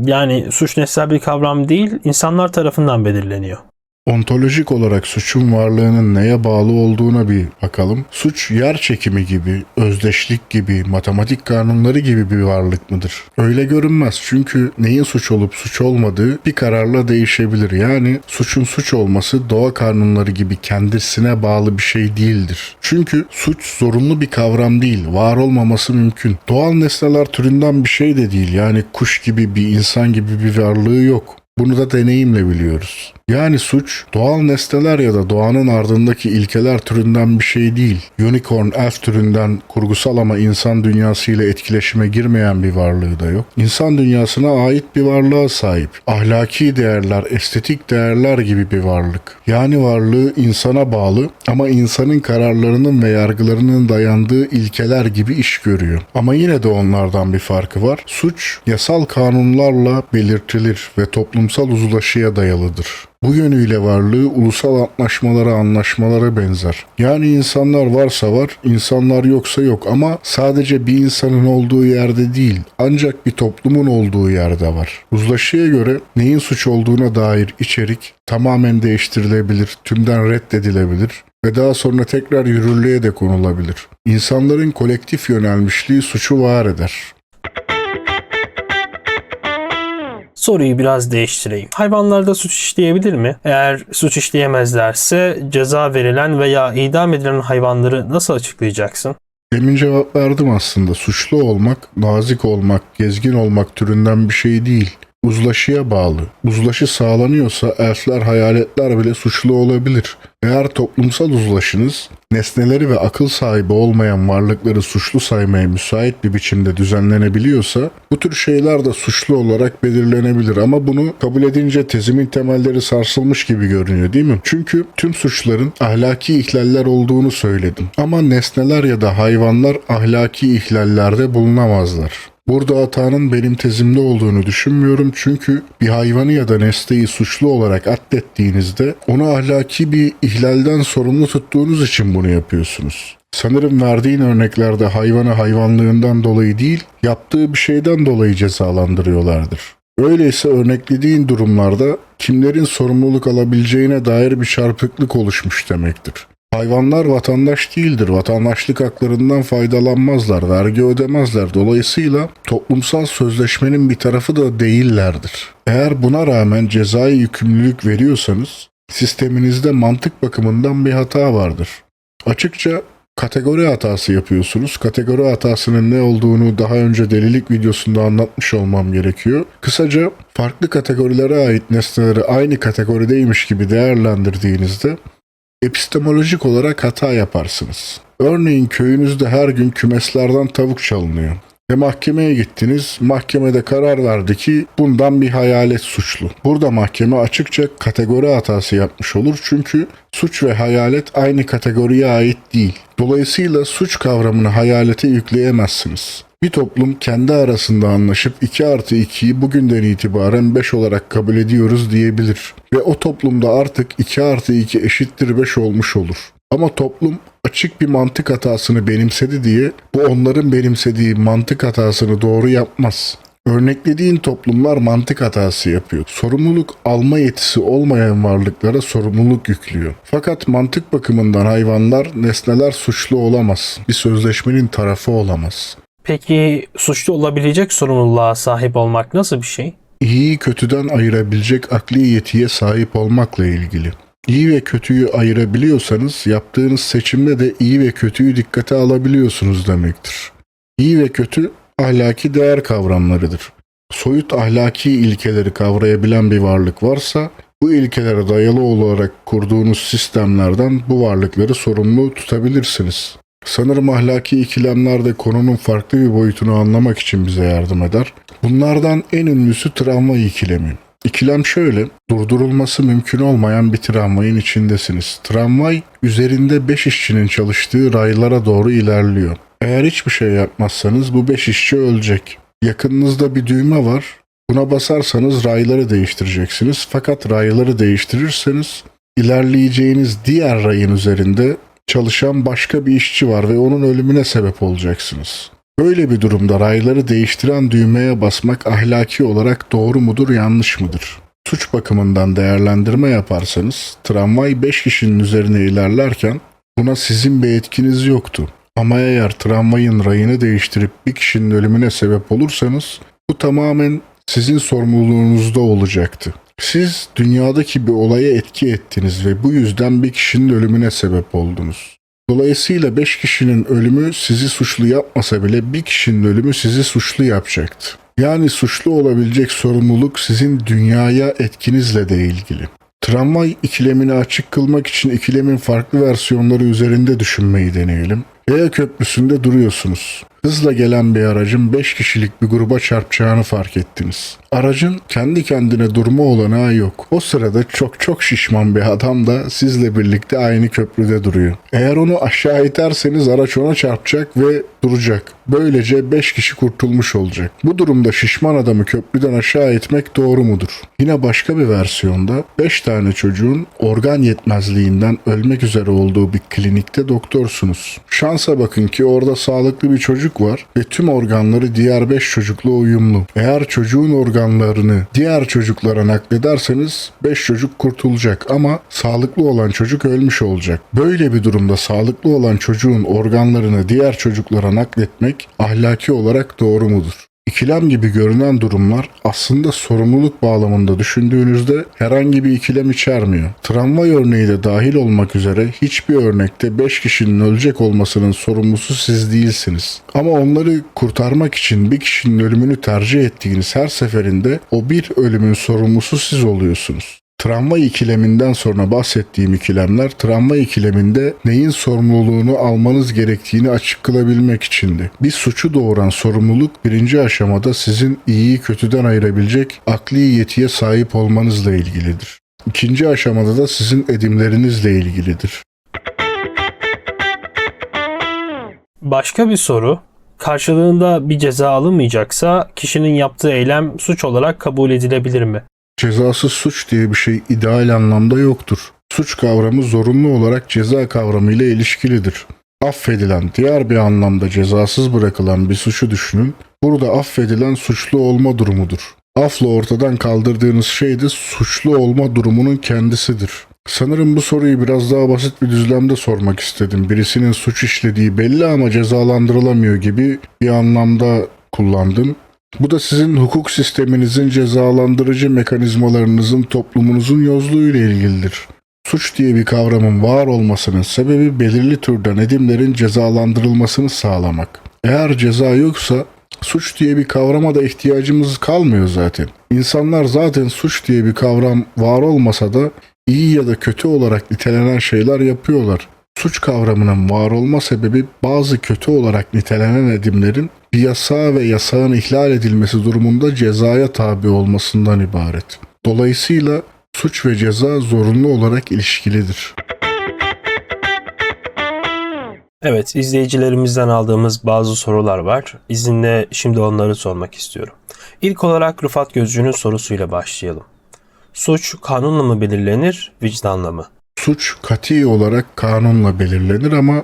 Yani suç nesnel bir kavram değil, insanlar tarafından belirleniyor. Ontolojik olarak suçun varlığının neye bağlı olduğuna bir bakalım. Suç yer çekimi gibi, özdeşlik gibi, matematik kanunları gibi bir varlık mıdır? Öyle görünmez, çünkü neyin suç olup suç olmadığı bir kararla değişebilir. Yani suçun suç olması doğa kanunları gibi kendisine bağlı bir şey değildir. Çünkü suç zorunlu bir kavram değil, var olmaması mümkün. Doğal nesneler türünden bir şey de değil, yani kuş gibi, bir insan gibi bir varlığı yok. Bunu da deneyimle biliyoruz. Yani suç, doğal nesneler ya da doğanın ardındaki ilkeler türünden bir şey değil. Unicorn, elf türünden kurgusal ama insan dünyasıyla etkileşime girmeyen bir varlığı da yok. İnsan dünyasına ait bir varlığa sahip. Ahlaki değerler, estetik değerler gibi bir varlık. Yani varlığı insana bağlı ama insanın kararlarının ve yargılarının dayandığı ilkeler gibi iş görüyor. Ama yine de onlardan bir farkı var. Suç, yasal kanunlarla belirtilir ve toplumsal uzlaşıya dayalıdır. Bu yönüyle varlığı ulusal antlaşmalara, anlaşmalara benzer. Yani insanlar varsa var, insanlar yoksa yok ama sadece bir insanın olduğu yerde değil, ancak bir toplumun olduğu yerde var. Uzlaşıya göre neyin suç olduğuna dair içerik tamamen değiştirilebilir, tümden reddedilebilir ve daha sonra tekrar yürürlüğe de konulabilir. İnsanların kolektif yönelmişliği suçu var eder. Soruyu biraz değiştireyim. Hayvanlar da suç işleyebilir mi? Eğer suç işleyemezlerse ceza verilen veya idam edilen hayvanları nasıl açıklayacaksın? Demin cevap verdim aslında. Suçlu olmak, nazik olmak, gezgin olmak türünden bir şey değil. Uzlaşıya bağlı. Uzlaşı sağlanıyorsa elfler, hayaletler bile suçlu olabilir. Eğer toplumsal uzlaşınız nesneleri ve akıl sahibi olmayan varlıkları suçlu saymaya müsait bir biçimde düzenlenebiliyorsa bu tür şeyler de suçlu olarak belirlenebilir ama bunu kabul edince tezimin temelleri sarsılmış gibi görünüyor değil mi? Çünkü tüm suçların ahlaki ihlaller olduğunu söyledim. Ama nesneler ya da hayvanlar ahlaki ihlallerde bulunamazlar. Burada hatanın benim tezimde olduğunu düşünmüyorum çünkü bir hayvanı ya da nesneyi suçlu olarak addettiğinizde onu ahlaki bir ihlalden sorumlu tuttuğunuz için bunu yapıyorsunuz. Sanırım verdiğin örneklerde hayvanı hayvanlığından dolayı değil, yaptığı bir şeyden dolayı cezalandırıyorlardır. Öyleyse örneklediğin durumlarda kimlerin sorumluluk alabileceğine dair bir çarpıklık oluşmuş demektir. Hayvanlar vatandaş değildir. Vatandaşlık haklarından faydalanmazlar, vergi ödemezler. Dolayısıyla toplumsal sözleşmenin bir tarafı da değillerdir. Eğer buna rağmen cezai yükümlülük veriyorsanız sisteminizde mantık bakımından bir hata vardır. Açıkça kategori hatası yapıyorsunuz. Kategori hatasının ne olduğunu daha önce delilik videosunda anlatmış olmam gerekiyor. Kısaca farklı kategorilere ait nesneleri aynı kategorideymiş gibi değerlendirdiğinizde epistemolojik olarak hata yaparsınız. Örneğin köyünüzde her gün kümeslerden tavuk çalınıyor. Ve mahkemeye gittiniz, mahkemede karar verdi ki bundan bir hayalet suçlu. Burada mahkeme açıkça kategori hatası yapmış olur çünkü suç ve hayalet aynı kategoriye ait değil. Dolayısıyla suç kavramını hayalete yükleyemezsiniz. Bir toplum kendi arasında anlaşıp 2+2'yi bugünden itibaren 5 olarak kabul ediyoruz diyebilir. Ve o toplumda artık 2+2 eşittir 5 olmuş olur. Ama toplum açık bir mantık hatasını benimsedi diye bu onların benimsediği mantık hatasını doğru yapmaz. Örneklediğin toplumlar mantık hatası yapıyor. Sorumluluk alma yetisi olmayan varlıklara sorumluluk yüklüyor. Fakat mantık bakımından hayvanlar, nesneler suçlu olamaz. Bir sözleşmenin tarafı olamaz. Peki suçlu olabilecek sorumluluğa sahip olmak nasıl bir şey? İyiyi kötüden ayırabilecek akli yetiye sahip olmakla ilgili. İyi ve kötüyü ayırabiliyorsanız yaptığınız seçimde de iyi ve kötüyü dikkate alabiliyorsunuz demektir. İyi ve kötü ahlaki değer kavramlarıdır. Soyut ahlaki ilkeleri kavrayabilen bir varlık varsa bu ilkelere dayalı olarak kurduğunuz sistemlerden bu varlıkları sorumlu tutabilirsiniz. Sanırım ahlaki ikilemler de konunun farklı bir boyutunu anlamak için bize yardım eder. Bunlardan en ünlüsü tramvay ikilemi. İkilem şöyle, durdurulması mümkün olmayan bir tramvayın içindesiniz. Tramvay üzerinde 5 işçinin çalıştığı raylara doğru ilerliyor. Eğer hiçbir şey yapmazsanız bu 5 işçi ölecek. Yakınınızda bir düğme var. Buna basarsanız rayları değiştireceksiniz. Fakat rayları değiştirirseniz ilerleyeceğiniz diğer rayın üzerinde çalışan başka bir işçi var ve onun ölümüne sebep olacaksınız. Böyle bir durumda rayları değiştiren düğmeye basmak ahlaki olarak doğru mudur, yanlış mıdır? Suç bakımından değerlendirme yaparsanız tramvay 5 kişinin üzerine ilerlerken buna sizin bir etkiniz yoktu. Ama eğer tramvayın rayını değiştirip bir kişinin ölümüne sebep olursanız bu tamamen sizin sorumluluğunuzda olacaktı. Siz dünyadaki bir olaya etki ettiniz ve bu yüzden bir kişinin ölümüne sebep oldunuz. Dolayısıyla 5 kişinin ölümü sizi suçlu yapmasa bile bir kişinin ölümü sizi suçlu yapacaktı. Yani suçlu olabilecek sorumluluk sizin dünyaya etkinizle de ilgili. Tramvay ikilemini açık kılmak için ikilemin farklı versiyonları üzerinde düşünmeyi deneyelim. Veya köprüsünde duruyorsunuz. Hızla gelen bir aracın 5 kişilik bir gruba çarpacağını fark ettiniz. Aracın kendi kendine durma olanağı yok. O sırada çok şişman bir adam da sizle birlikte aynı köprüde duruyor. Eğer onu aşağı iterseniz araç ona çarpacak ve duracak. Böylece 5 kişi kurtulmuş olacak. Bu durumda şişman adamı köprüden aşağı itmek doğru mudur? Yine başka bir versiyonda 5 tane çocuğun organ yetmezliğinden ölmek üzere olduğu bir klinikte doktorsunuz. Şansa bakın ki orada sağlıklı bir çocuk var ve tüm organları diğer 5 çocukla uyumlu. Eğer çocuğun organlarını diğer çocuklara naklederseniz 5 çocuk kurtulacak ama sağlıklı olan çocuk ölmüş olacak. Böyle bir durumda sağlıklı olan çocuğun organlarını diğer çocuklara nakletmek ahlaki olarak doğru mudur? İkilem gibi görünen durumlar aslında sorumluluk bağlamında düşündüğünüzde herhangi bir ikilem içermiyor. Tramvay örneği de dahil olmak üzere hiçbir örnekte 5 kişinin ölecek olmasının sorumlusu siz değilsiniz. Ama onları kurtarmak için bir kişinin ölümünü tercih ettiğiniz her seferinde o bir ölümün sorumlusu siz oluyorsunuz. Tramvay ikileminden sonra bahsettiğim ikilemler tramvay ikileminde neyin sorumluluğunu almanız gerektiğini açık kılabilmek içindi. Bir suçu doğuran sorumluluk birinci aşamada sizin iyiyi kötüden ayırabilecek akli yetiye sahip olmanızla ilgilidir. İkinci aşamada da sizin edimlerinizle ilgilidir. Başka bir soru. Karşılığında bir ceza alınmayacaksa kişinin yaptığı eylem suç olarak kabul edilebilir mi? Cezasız suç diye bir şey ideal anlamda yoktur. Suç kavramı zorunlu olarak ceza kavramıyla ilişkilidir. Affedilen, diğer bir anlamda cezasız bırakılan bir suçu düşünün. Burada affedilen suçlu olma durumudur. Afla ortadan kaldırdığınız şey de suçlu olma durumunun kendisidir. Sanırım bu soruyu biraz daha basit bir düzlemde sormak istedim. Birisinin suç işlediği belli ama cezalandırılamıyor gibi bir anlamda kullandım. Bu da sizin hukuk sisteminizin cezalandırıcı mekanizmalarınızın toplumunuzun yozluğuyla ilgilidir. Suç diye bir kavramın var olmasının sebebi belirli türden edimlerin cezalandırılmasını sağlamak. Eğer ceza yoksa suç diye bir kavrama da ihtiyacımız kalmıyor zaten. İnsanlar zaten suç diye bir kavram var olmasa da iyi ya da kötü olarak nitelenen şeyler yapıyorlar. Suç kavramının var olma sebebi bazı kötü olarak nitelenen edimlerin bir yasağa ve yasağın ihlal edilmesi durumunda cezaya tabi olmasından ibaret. Dolayısıyla suç ve ceza zorunlu olarak ilişkilidir. Evet, izleyicilerimizden aldığımız bazı sorular var. İzinle şimdi onları sormak istiyorum. İlk olarak Rıfat Gözcü'nün sorusuyla başlayalım. Suç kanunla mı belirlenir, vicdanla mı? Suç kati olarak kanunla belirlenir ama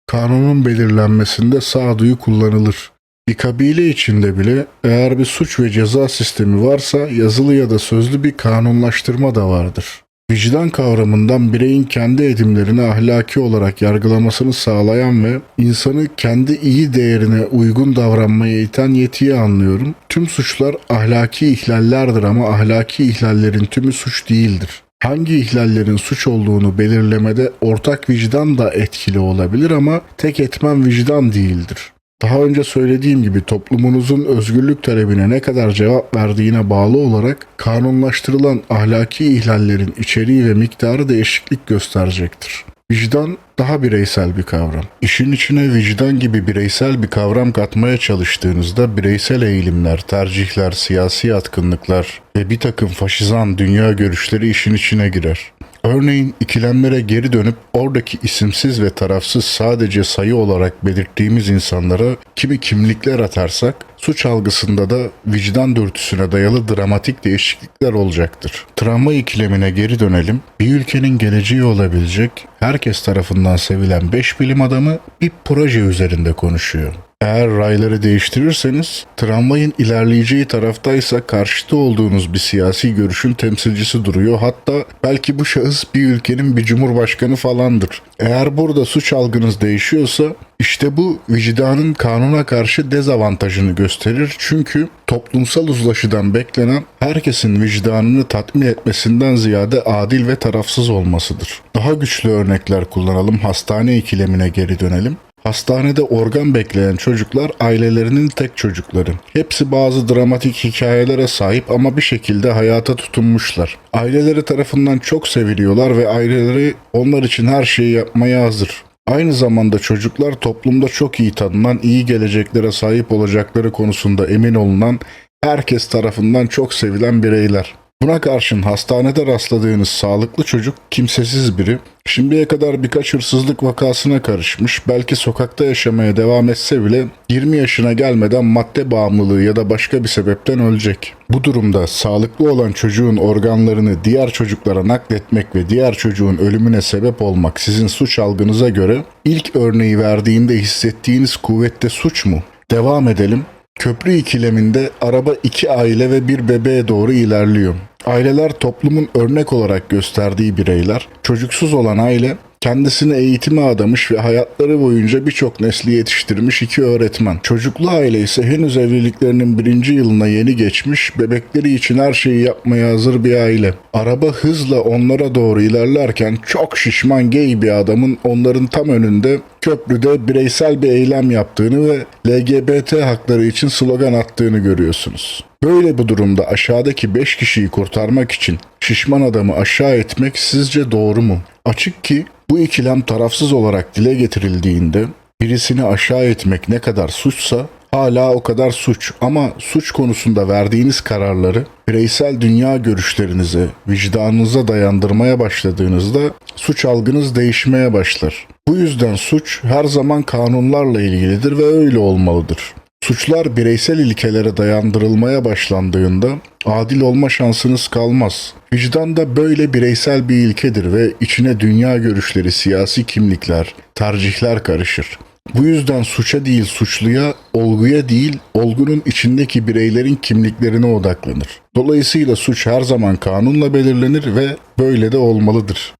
kanunun belirlenmesinde sağduyu kullanılır. Bir kabile içinde bile eğer bir suç ve ceza sistemi varsa yazılı ya da sözlü bir kanunlaştırma da vardır. Vicdan kavramından bireyin kendi edimlerini ahlaki olarak yargılamasını sağlayan ve insanı kendi iyi değerine uygun davranmaya iten yetiyi anlıyorum. Tüm suçlar ahlaki ihlallerdir ama ahlaki ihlallerin tümü suç değildir. Hangi ihlallerin suç olduğunu belirlemede ortak vicdan da etkili olabilir ama tek etmen vicdan değildir. Daha önce söylediğim gibi toplumunuzun özgürlük talebine ne kadar cevap verdiğine bağlı olarak kanunlaştırılan ahlaki ihlallerin içeriği ve miktarı değişiklik gösterecektir. Vicdan daha bireysel bir kavram. İşin içine vicdan gibi bireysel bir kavram katmaya çalıştığınızda bireysel eğilimler, tercihler, siyasi yatkınlıklar ve bir takım faşizan dünya görüşleri işin içine girer. Örneğin ikilemlere geri dönüp oradaki isimsiz ve tarafsız sadece sayı olarak belirttiğimiz insanlara kimi kimlikler atarsak, suç algısında da vicdan dürtüsüne dayalı dramatik değişiklikler olacaktır. Travma ikilemine geri dönelim. Bir ülkenin geleceği olabilecek, herkes tarafından sevilen 5 bilim adamı bir proje üzerinde konuşuyor. Eğer rayları değiştirirseniz, tramvayın ilerleyeceği taraftaysa karşıta olduğunuz bir siyasi görüşün temsilcisi duruyor. Hatta belki bu şahıs bir ülkenin bir cumhurbaşkanı falandır. Eğer burada suç algınız değişiyorsa, işte bu vicdanın kanuna karşı dezavantajını gösterir. Çünkü toplumsal uzlaşıdan beklenen herkesin vicdanını tatmin etmesinden ziyade adil ve tarafsız olmasıdır. Daha güçlü örnekler kullanalım, hastane ikilemine geri dönelim. Hastanede organ bekleyen çocuklar ailelerinin tek çocukları. Hepsi bazı dramatik hikayelere sahip ama bir şekilde hayata tutunmuşlar. Aileleri tarafından çok seviliyorlar ve aileleri onlar için her şeyi yapmaya hazır. Aynı zamanda çocuklar toplumda çok iyi tanınan, iyi geleceklere sahip olacakları konusunda emin olunan, herkes tarafından çok sevilen bireyler. Buna karşın hastanede rastladığınız sağlıklı çocuk kimsesiz biri, şimdiye kadar birkaç hırsızlık vakasına karışmış, belki sokakta yaşamaya devam etse bile 20 yaşına gelmeden madde bağımlılığı ya da başka bir sebepten ölecek. Bu durumda sağlıklı olan çocuğun organlarını diğer çocuklara nakletmek ve diğer çocuğun ölümüne sebep olmak sizin suç algınıza göre ilk örneği verdiğinde hissettiğiniz kuvvette suç mu? Devam edelim. Köprü ikileminde araba iki aile ve bir bebeğe doğru ilerliyor. Aileler toplumun örnek olarak gösterdiği bireyler. Çocuksuz olan aile kendisini eğitime adamış ve hayatları boyunca birçok nesli yetiştirmiş iki öğretmen. Çocuklu aile ise henüz evliliklerinin 1. yılına yeni geçmiş, bebekleri için her şeyi yapmaya hazır bir aile. Araba hızla onlara doğru ilerlerken çok şişman gay bir adamın onların tam önünde köprüde bireysel bir eylem yaptığını ve LGBT hakları için slogan attığını görüyorsunuz. Böyle bir durumda aşağıdaki 5 kişiyi kurtarmak için şişman adamı aşağı etmek sizce doğru mu? Açık ki bu ikilem tarafsız olarak dile getirildiğinde birisini aşağı etmek ne kadar suçsa hala o kadar suç, ama suç konusunda verdiğiniz kararları bireysel dünya görüşlerinize, vicdanınıza dayandırmaya başladığınızda suç algınız değişmeye başlar. Bu yüzden suç her zaman kanunlarla ilgilidir ve öyle olmalıdır. Suçlar bireysel ilkelere dayandırılmaya başlandığında adil olma şansınız kalmaz. Vicdan da böyle bireysel bir ilkedir ve içine dünya görüşleri, siyasi kimlikler, tercihler karışır. Bu yüzden suça değil suçluya, olguya değil olgunun içindeki bireylerin kimliklerine odaklanır. Dolayısıyla suç her zaman kanunla belirlenir ve böyle de olmalıdır.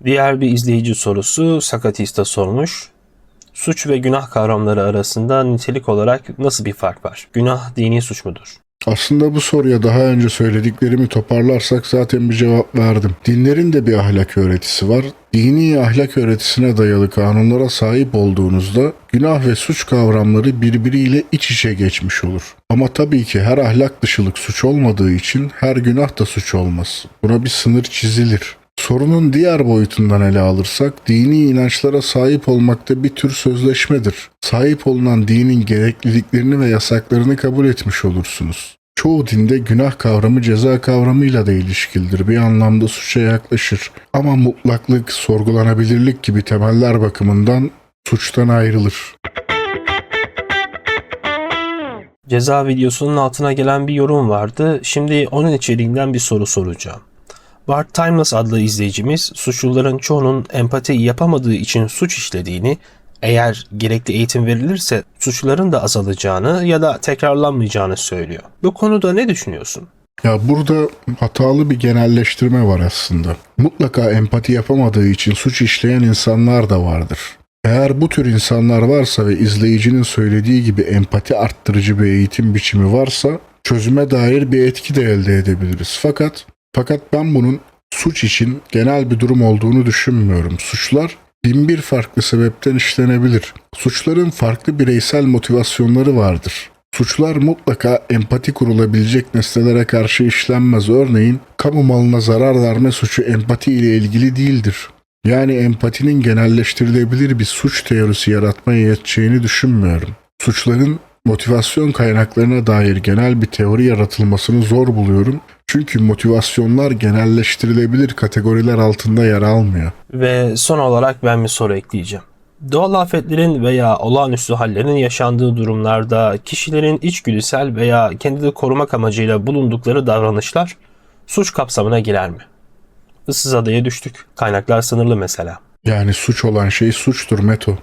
Diğer bir izleyici sorusu Sakatista sormuş. Suç ve günah kavramları arasında nitelik olarak nasıl bir fark var? Günah dini suç mudur? Aslında bu soruya daha önce söylediklerimi toparlarsak zaten bir cevap verdim. Dinlerin de bir ahlak öğretisi var. Dini ahlak öğretisine dayalı kanunlara sahip olduğunuzda günah ve suç kavramları birbiriyle iç içe geçmiş olur. Ama tabii ki her ahlak dışılık suç olmadığı için her günah da suç olmaz. Buna bir sınır çizilir. Sorunun diğer boyutundan ele alırsak, dini inançlara sahip olmak da bir tür sözleşmedir. Sahip olunan dinin gerekliliklerini ve yasaklarını kabul etmiş olursunuz. Çoğu dinde günah kavramı ceza kavramıyla da ilişkilidir. Bir anlamda suça yaklaşır. Ama mutlaklık, sorgulanabilirlik gibi temeller bakımından suçtan ayrılır. Ceza videosunun altına gelen bir yorum vardı. Şimdi onun içeriğinden bir soru soracağım. Bart Timeless adlı izleyicimiz suçluların çoğunun empati yapamadığı için suç işlediğini, eğer gerekli eğitim verilirse suçların da azalacağını ya da tekrarlanmayacağını söylüyor. Bu konuda ne düşünüyorsun? Ya burada hatalı bir genelleştirme var aslında. Mutlaka empati yapamadığı için suç işleyen insanlar da vardır. Eğer bu tür insanlar varsa ve izleyicinin söylediği gibi empati arttırıcı bir eğitim biçimi varsa çözüme dair bir etki de elde edebiliriz. Fakat ben bunun suç için genel bir durum olduğunu düşünmüyorum. Suçlar binbir farklı sebepten işlenebilir. Suçların farklı bireysel motivasyonları vardır. Suçlar mutlaka empati kurulabilecek nesnelere karşı işlenmez. Örneğin kamu malına zarar verme suçu empati ile ilgili değildir. Yani empatinin genelleştirilebilir bir suç teorisi yaratmaya yeteceğini düşünmüyorum. Suçların motivasyon kaynaklarına dair genel bir teori yaratılmasını zor buluyorum. Çünkü motivasyonlar genelleştirilebilir kategoriler altında yer almıyor. Ve son olarak ben bir soru ekleyeceğim. Doğal afetlerin veya olağanüstü hallerin yaşandığı durumlarda kişilerin içgüdüsel veya kendini korumak amacıyla bulundukları davranışlar suç kapsamına girer mi? Issız adaya düştük. Kaynaklar sınırlı mesela. Yani suç olan şey suçtur Meto.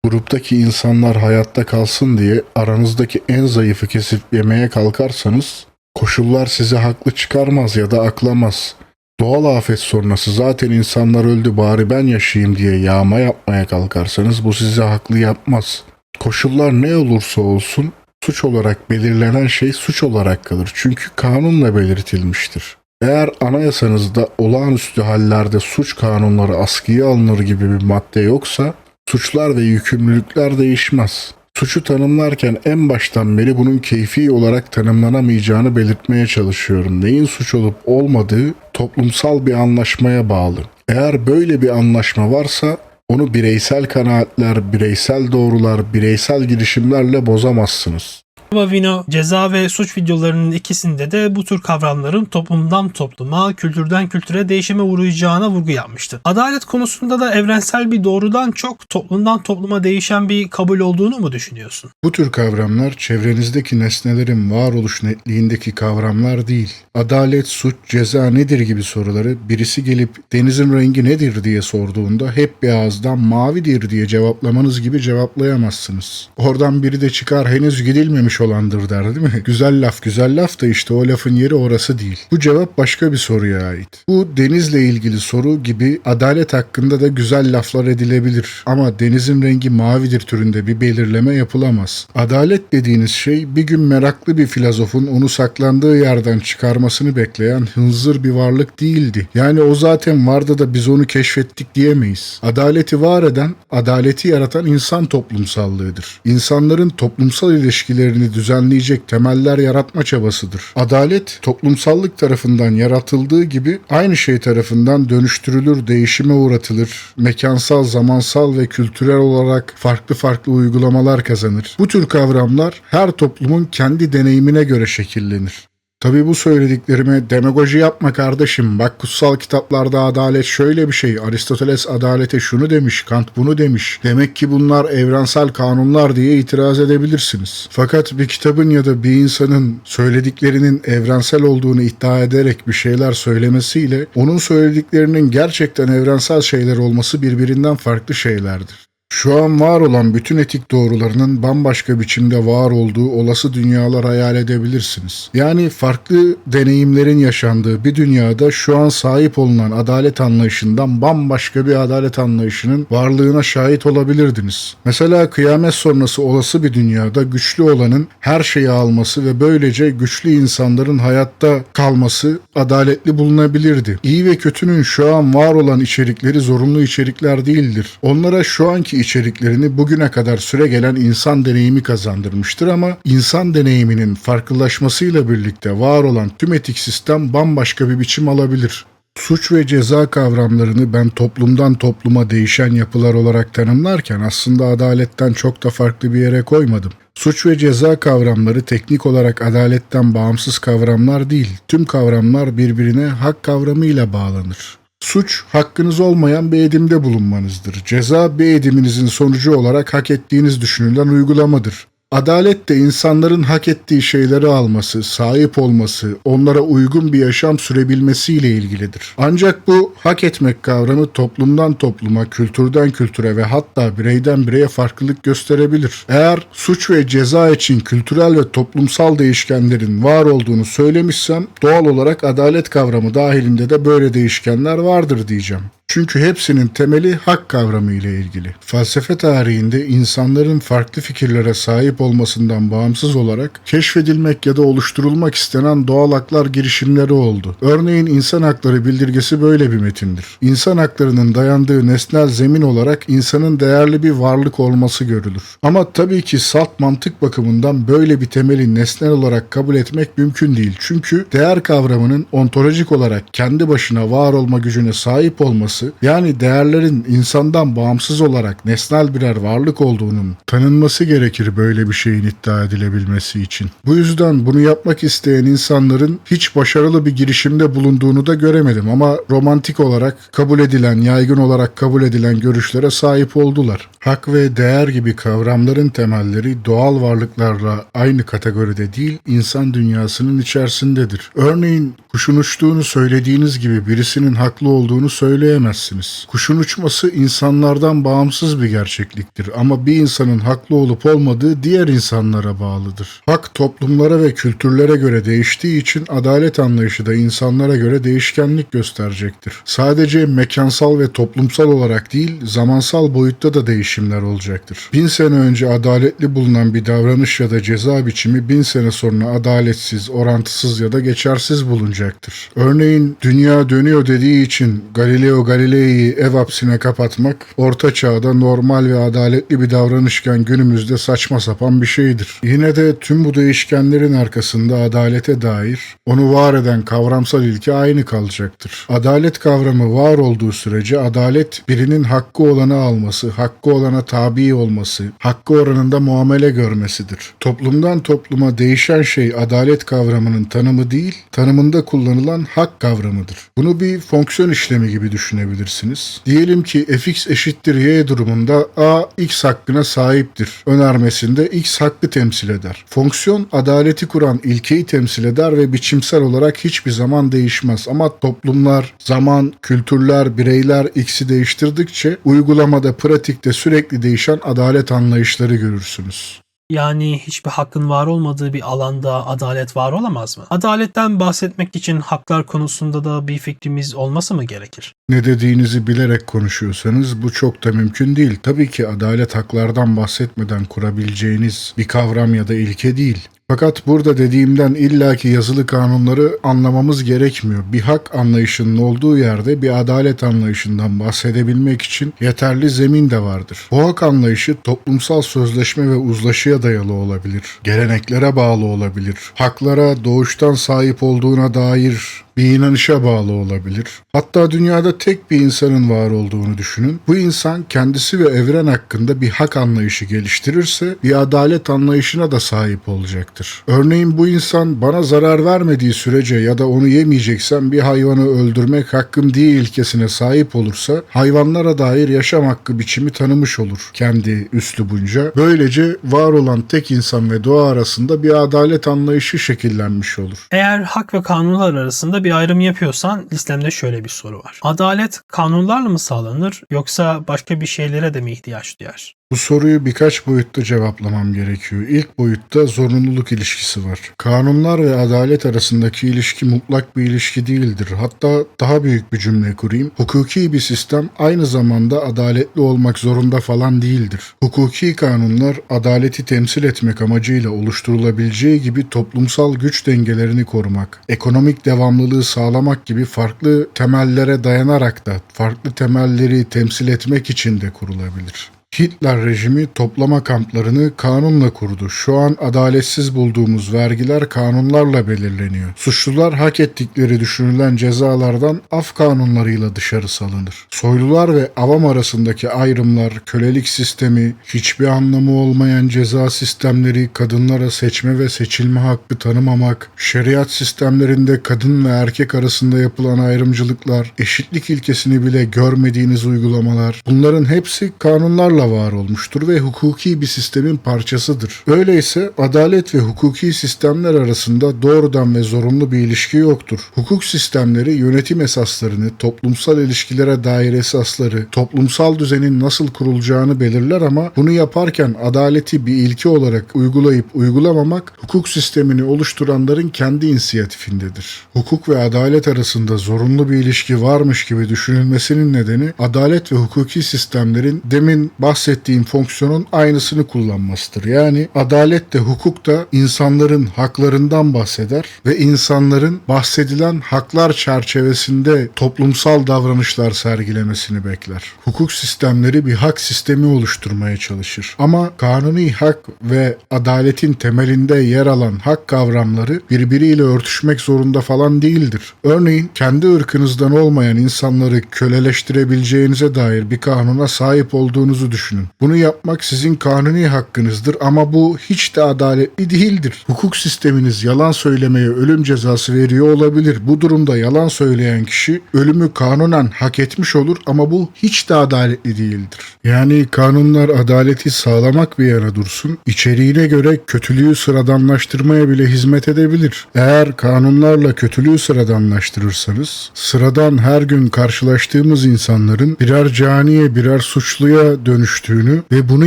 Gruptaki insanlar hayatta kalsın diye aranızdaki en zayıfı kesip yemeye kalkarsanız koşullar sizi haklı çıkarmaz ya da aklamaz. Doğal afet sonrası zaten insanlar öldü bari ben yaşayayım diye yağma yapmaya kalkarsanız bu sizi haklı yapmaz. Koşullar ne olursa olsun suç olarak belirlenen şey suç olarak kalır. Çünkü kanunla belirtilmiştir. Eğer anayasanızda olağanüstü hallerde suç kanunları askıya alınır gibi bir madde yoksa suçlar ve yükümlülükler değişmez. Suçu tanımlarken en baştan beri bunun keyfi olarak tanımlanamayacağını belirtmeye çalışıyorum. Neyin suç olup olmadığı toplumsal bir anlaşmaya bağlı. Eğer böyle bir anlaşma varsa onu bireysel kanaatler, bireysel doğrular, bireysel girişimlerle bozamazsınız. Vino, ceza ve suç videolarının ikisinde de bu tür kavramların toplumdan topluma, kültürden kültüre değişime uğrayacağına vurgu yapmıştı. Adalet konusunda da evrensel bir doğrudan çok toplumdan topluma değişen bir kabul olduğunu mu düşünüyorsun? Bu tür kavramlar çevrenizdeki nesnelerin varoluş netliğindeki kavramlar değil. Adalet, suç, ceza nedir gibi soruları birisi gelip denizin rengi nedir diye sorduğunda hep bir ağızdan mavidir diye cevaplamanız gibi cevaplayamazsınız. Oradan biri de çıkar henüz gidilmemiş olandır der, değil mi? Güzel laf, güzel laf da işte o lafın yeri orası değil. Bu cevap başka bir soruya ait. Bu denizle ilgili soru gibi adalet hakkında da güzel laflar edilebilir. Ama denizin rengi mavidir türünde bir belirleme yapılamaz. Adalet dediğiniz şey bir gün meraklı bir filozofun onu saklandığı yerden çıkarmasını bekleyen hınzır bir varlık değildi. Yani o zaten vardı da biz onu keşfettik diyemeyiz. Adaleti var eden, adaleti yaratan insan toplumsallığıdır. İnsanların toplumsal ilişkilerini düzenleyecek temeller yaratma çabasıdır. Adalet, toplumsallık tarafından yaratıldığı gibi aynı şey tarafından dönüştürülür, değişime uğratılır, mekansal, zamansal ve kültürel olarak farklı uygulamalar kazanır. Bu tür kavramlar her toplumun kendi deneyimine göre şekillenir. Tabii bu söylediklerime demagoji yapma kardeşim. Bak kutsal kitaplarda adalet şöyle bir şey. Aristoteles adalete şunu demiş, Kant bunu demiş. Demek ki bunlar evrensel kanunlar diye itiraz edebilirsiniz. Fakat bir kitabın ya da bir insanın söylediklerinin evrensel olduğunu iddia ederek bir şeyler söylemesiyle onun söylediklerinin gerçekten evrensel şeyler olması birbirinden farklı şeylerdir. Şu an var olan bütün etik doğrularının bambaşka biçimde var olduğu olası dünyalar hayal edebilirsiniz. Yani farklı deneyimlerin yaşandığı bir dünyada şu an sahip olunan adalet anlayışından bambaşka bir adalet anlayışının varlığına şahit olabilirdiniz. Mesela kıyamet sonrası olası bir dünyada güçlü olanın her şeyi alması ve böylece güçlü insanların hayatta kalması adaletli bulunabilirdi. İyi ve kötünün şu an var olan içerikleri zorunlu içerikler değildir. Onlara şu anki içeriklerini bugüne kadar süregelen insan deneyimi kazandırmıştır ama insan deneyiminin farklılaşmasıyla birlikte var olan tüm etik sistem bambaşka bir biçim alabilir. Suç ve ceza kavramlarını ben toplumdan topluma değişen yapılar olarak tanımlarken aslında adaletten çok da farklı bir yere koymadım. Suç ve ceza kavramları teknik olarak adaletten bağımsız kavramlar değil, tüm kavramlar birbirine hak kavramıyla bağlanır. Suç, hakkınız olmayan bir edimde bulunmanızdır. Ceza, bir ediminizin sonucu olarak hak ettiğiniz düşünülen uygulamadır. Adalet de insanların hak ettiği şeyleri alması, sahip olması, onlara uygun bir yaşam sürebilmesiyle ilgilidir. Ancak bu hak etmek kavramı toplumdan topluma, kültürden kültüre ve hatta bireyden bireye farklılık gösterebilir. Eğer suç ve ceza için kültürel ve toplumsal değişkenlerin var olduğunu söylemişsem, doğal olarak adalet kavramı dahilinde de böyle değişkenler vardır diyeceğim. Çünkü hepsinin temeli hak kavramı ile ilgili. Felsefe tarihinde insanların farklı fikirlere sahip olmasından bağımsız olarak keşfedilmek ya da oluşturulmak istenen doğal haklar girişimleri oldu. Örneğin insan hakları bildirgesi böyle bir metindir. İnsan haklarının dayandığı nesnel zemin olarak insanın değerli bir varlık olması görülür. Ama tabii ki salt mantık bakımından böyle bir temeli nesnel olarak kabul etmek mümkün değil. Çünkü değer kavramının ontolojik olarak kendi başına var olma gücüne sahip olması, yani değerlerin insandan bağımsız olarak nesnel birer varlık olduğunun tanınması gerekir böyle bir şeyin iddia edilebilmesi için. Bu yüzden bunu yapmak isteyen insanların hiç başarılı bir girişimde bulunduğunu da göremedim ama romantik olarak kabul edilen, yaygın olarak kabul edilen görüşlere sahip oldular. Hak ve değer gibi kavramların temelleri doğal varlıklarla aynı kategoride değil, insan dünyasının içerisindedir. Örneğin kuşun uçtuğunu söylediğiniz gibi birisinin haklı olduğunu söyleyemezsiniz. Kuşun uçması insanlardan bağımsız bir gerçekliktir ama bir insanın haklı olup olmadığı diğer insanlara bağlıdır. Hak toplumlara ve kültürlere göre değiştiği için adalet anlayışı da insanlara göre değişkenlik gösterecektir. Sadece mekansal ve toplumsal olarak değil, zamansal boyutta da değişkenlik değişimler olacaktır. 1000 sene önce adaletli bulunan bir davranış ya da ceza biçimi 1000 sene sonra adaletsiz, orantısız ya da geçersiz bulunacaktır. Örneğin dünya dönüyor dediği için Galileo Galilei'yi ev hapsine kapatmak Orta Çağ'da normal ve adaletli bir davranışken günümüzde saçma sapan bir şeydir. Yine de tüm bu değişkenlerin arkasında adalete dair onu var eden kavramsal ilke aynı kalacaktır. Adalet kavramı var olduğu sürece adalet birinin hakkı olanı alması, hakkı olana tabi olması, hakkı oranında muamele görmesidir. Toplumdan topluma değişen şey adalet kavramının tanımı değil, tanımında kullanılan hak kavramıdır. Bunu bir fonksiyon işlemi gibi düşünebilirsiniz. Diyelim ki fx eşittir y durumunda a x hakkına sahiptir önermesinde x hakkı temsil eder. Fonksiyon adaleti kuran ilkeyi temsil eder ve biçimsel olarak hiçbir zaman değişmez. Ama toplumlar, zaman, kültürler, bireyler x'i değiştirdikçe uygulamada, pratikte sürekli değişen adalet anlayışları görürsünüz. Yani hiçbir hakkın var olmadığı bir alanda adalet var olamaz mı? Adaletten bahsetmek için haklar konusunda da bir fikrimiz olması mı gerekir? Ne dediğinizi bilerek konuşuyorsanız bu çok da mümkün değil. Tabii ki adalet haklardan bahsetmeden kurabileceğiniz bir kavram ya da ilke değil. Fakat burada dediğimden illaki yazılı kanunları anlamamız gerekmiyor. Bir hak anlayışının olduğu yerde bir adalet anlayışından bahsedebilmek için yeterli zemin de vardır. Bu hak anlayışı toplumsal sözleşme ve uzlaşıya dayalı olabilir. Geleneklere bağlı olabilir. Haklara doğuştan sahip olduğuna dair bir inanışa bağlı olabilir. Hatta dünyada tek bir insanın var olduğunu düşünün. Bu insan kendisi ve evren hakkında bir hak anlayışı geliştirirse bir adalet anlayışına da sahip olacaktır. Örneğin bu insan bana zarar vermediği sürece ya da onu yemeyeceksem bir hayvanı öldürmek hakkım değil ilkesine sahip olursa hayvanlara dair yaşam hakkı biçimi tanımış olur kendi üslubunca. Böylece var olan tek insan ve doğa arasında bir adalet anlayışı şekillenmiş olur. Eğer hak ve kanunlar arasında bir ayrım yapıyorsan listemde şöyle bir soru var. Adalet kanunlarla mı sağlanır yoksa başka bir şeylere de mi ihtiyaç duyar? Bu soruyu birkaç boyutta cevaplamam gerekiyor. İlk boyutta zorunluluk ilişkisi var. Kanunlar ve adalet arasındaki ilişki mutlak bir ilişki değildir. Hatta daha büyük bir cümle kurayım. Hukuki bir sistem aynı zamanda adaletli olmak zorunda falan değildir. Hukuki kanunlar adaleti temsil etmek amacıyla oluşturulabileceği gibi toplumsal güç dengelerini korumak, ekonomik devamlılığı sağlamak gibi farklı temellere dayanarak da farklı temelleri temsil etmek için de kurulabilir. Hitler rejimi toplama kamplarını kanunla kurdu. Şu an adaletsiz bulduğumuz vergiler kanunlarla belirleniyor. Suçlular hak ettikleri düşünülen cezalardan af kanunlarıyla dışarı salınır. Soylular ve avam arasındaki ayrımlar, kölelik sistemi, hiçbir anlamı olmayan ceza sistemleri, kadınlara seçme ve seçilme hakkı tanımamak, şeriat sistemlerinde kadın ve erkek arasında yapılan ayrımcılıklar, eşitlik ilkesini bile görmediğiniz uygulamalar, bunların hepsi kanunlarla var olmuştur ve hukuki bir sistemin parçasıdır. Öyleyse adalet ve hukuki sistemler arasında doğrudan ve zorunlu bir ilişki yoktur. Hukuk sistemleri yönetim esaslarını, toplumsal ilişkilere dair esasları, toplumsal düzenin nasıl kurulacağını belirler ama bunu yaparken adaleti bir ilke olarak uygulayıp uygulamamak hukuk sistemini oluşturanların kendi inisiyatifindedir. Hukuk ve adalet arasında zorunlu bir ilişki varmış gibi düşünülmesinin nedeni adalet ve hukuki sistemlerin demin bahsettiğim fonksiyonun aynısını kullanmasıdır. Yani adalet de hukuk da insanların haklarından bahseder ve insanların bahsedilen haklar çerçevesinde toplumsal davranışlar sergilemesini bekler. Hukuk sistemleri bir hak sistemi oluşturmaya çalışır. Ama kanuni hak ve adaletin temelinde yer alan hak kavramları birbiriyle örtüşmek zorunda falan değildir. Örneğin kendi ırkınızdan olmayan insanları köleleştirebileceğinize dair bir kanuna sahip olduğunuzu düşünün. Bunu yapmak sizin kanuni hakkınızdır ama bu hiç de adaletli değildir. Hukuk sisteminiz yalan söylemeye ölüm cezası veriyor olabilir. Bu durumda yalan söyleyen kişi ölümü kanunen hak etmiş olur ama bu hiç de adaletli değildir. Yani kanunlar adaleti sağlamak bir yana dursun, içeriğine göre kötülüğü sıradanlaştırmaya bile hizmet edebilir. Eğer kanunlarla kötülüğü sıradanlaştırırsanız, sıradan her gün karşılaştığımız insanların birer caniye, birer suçluya dönüştürülmesi dönüştüğünü ve bunu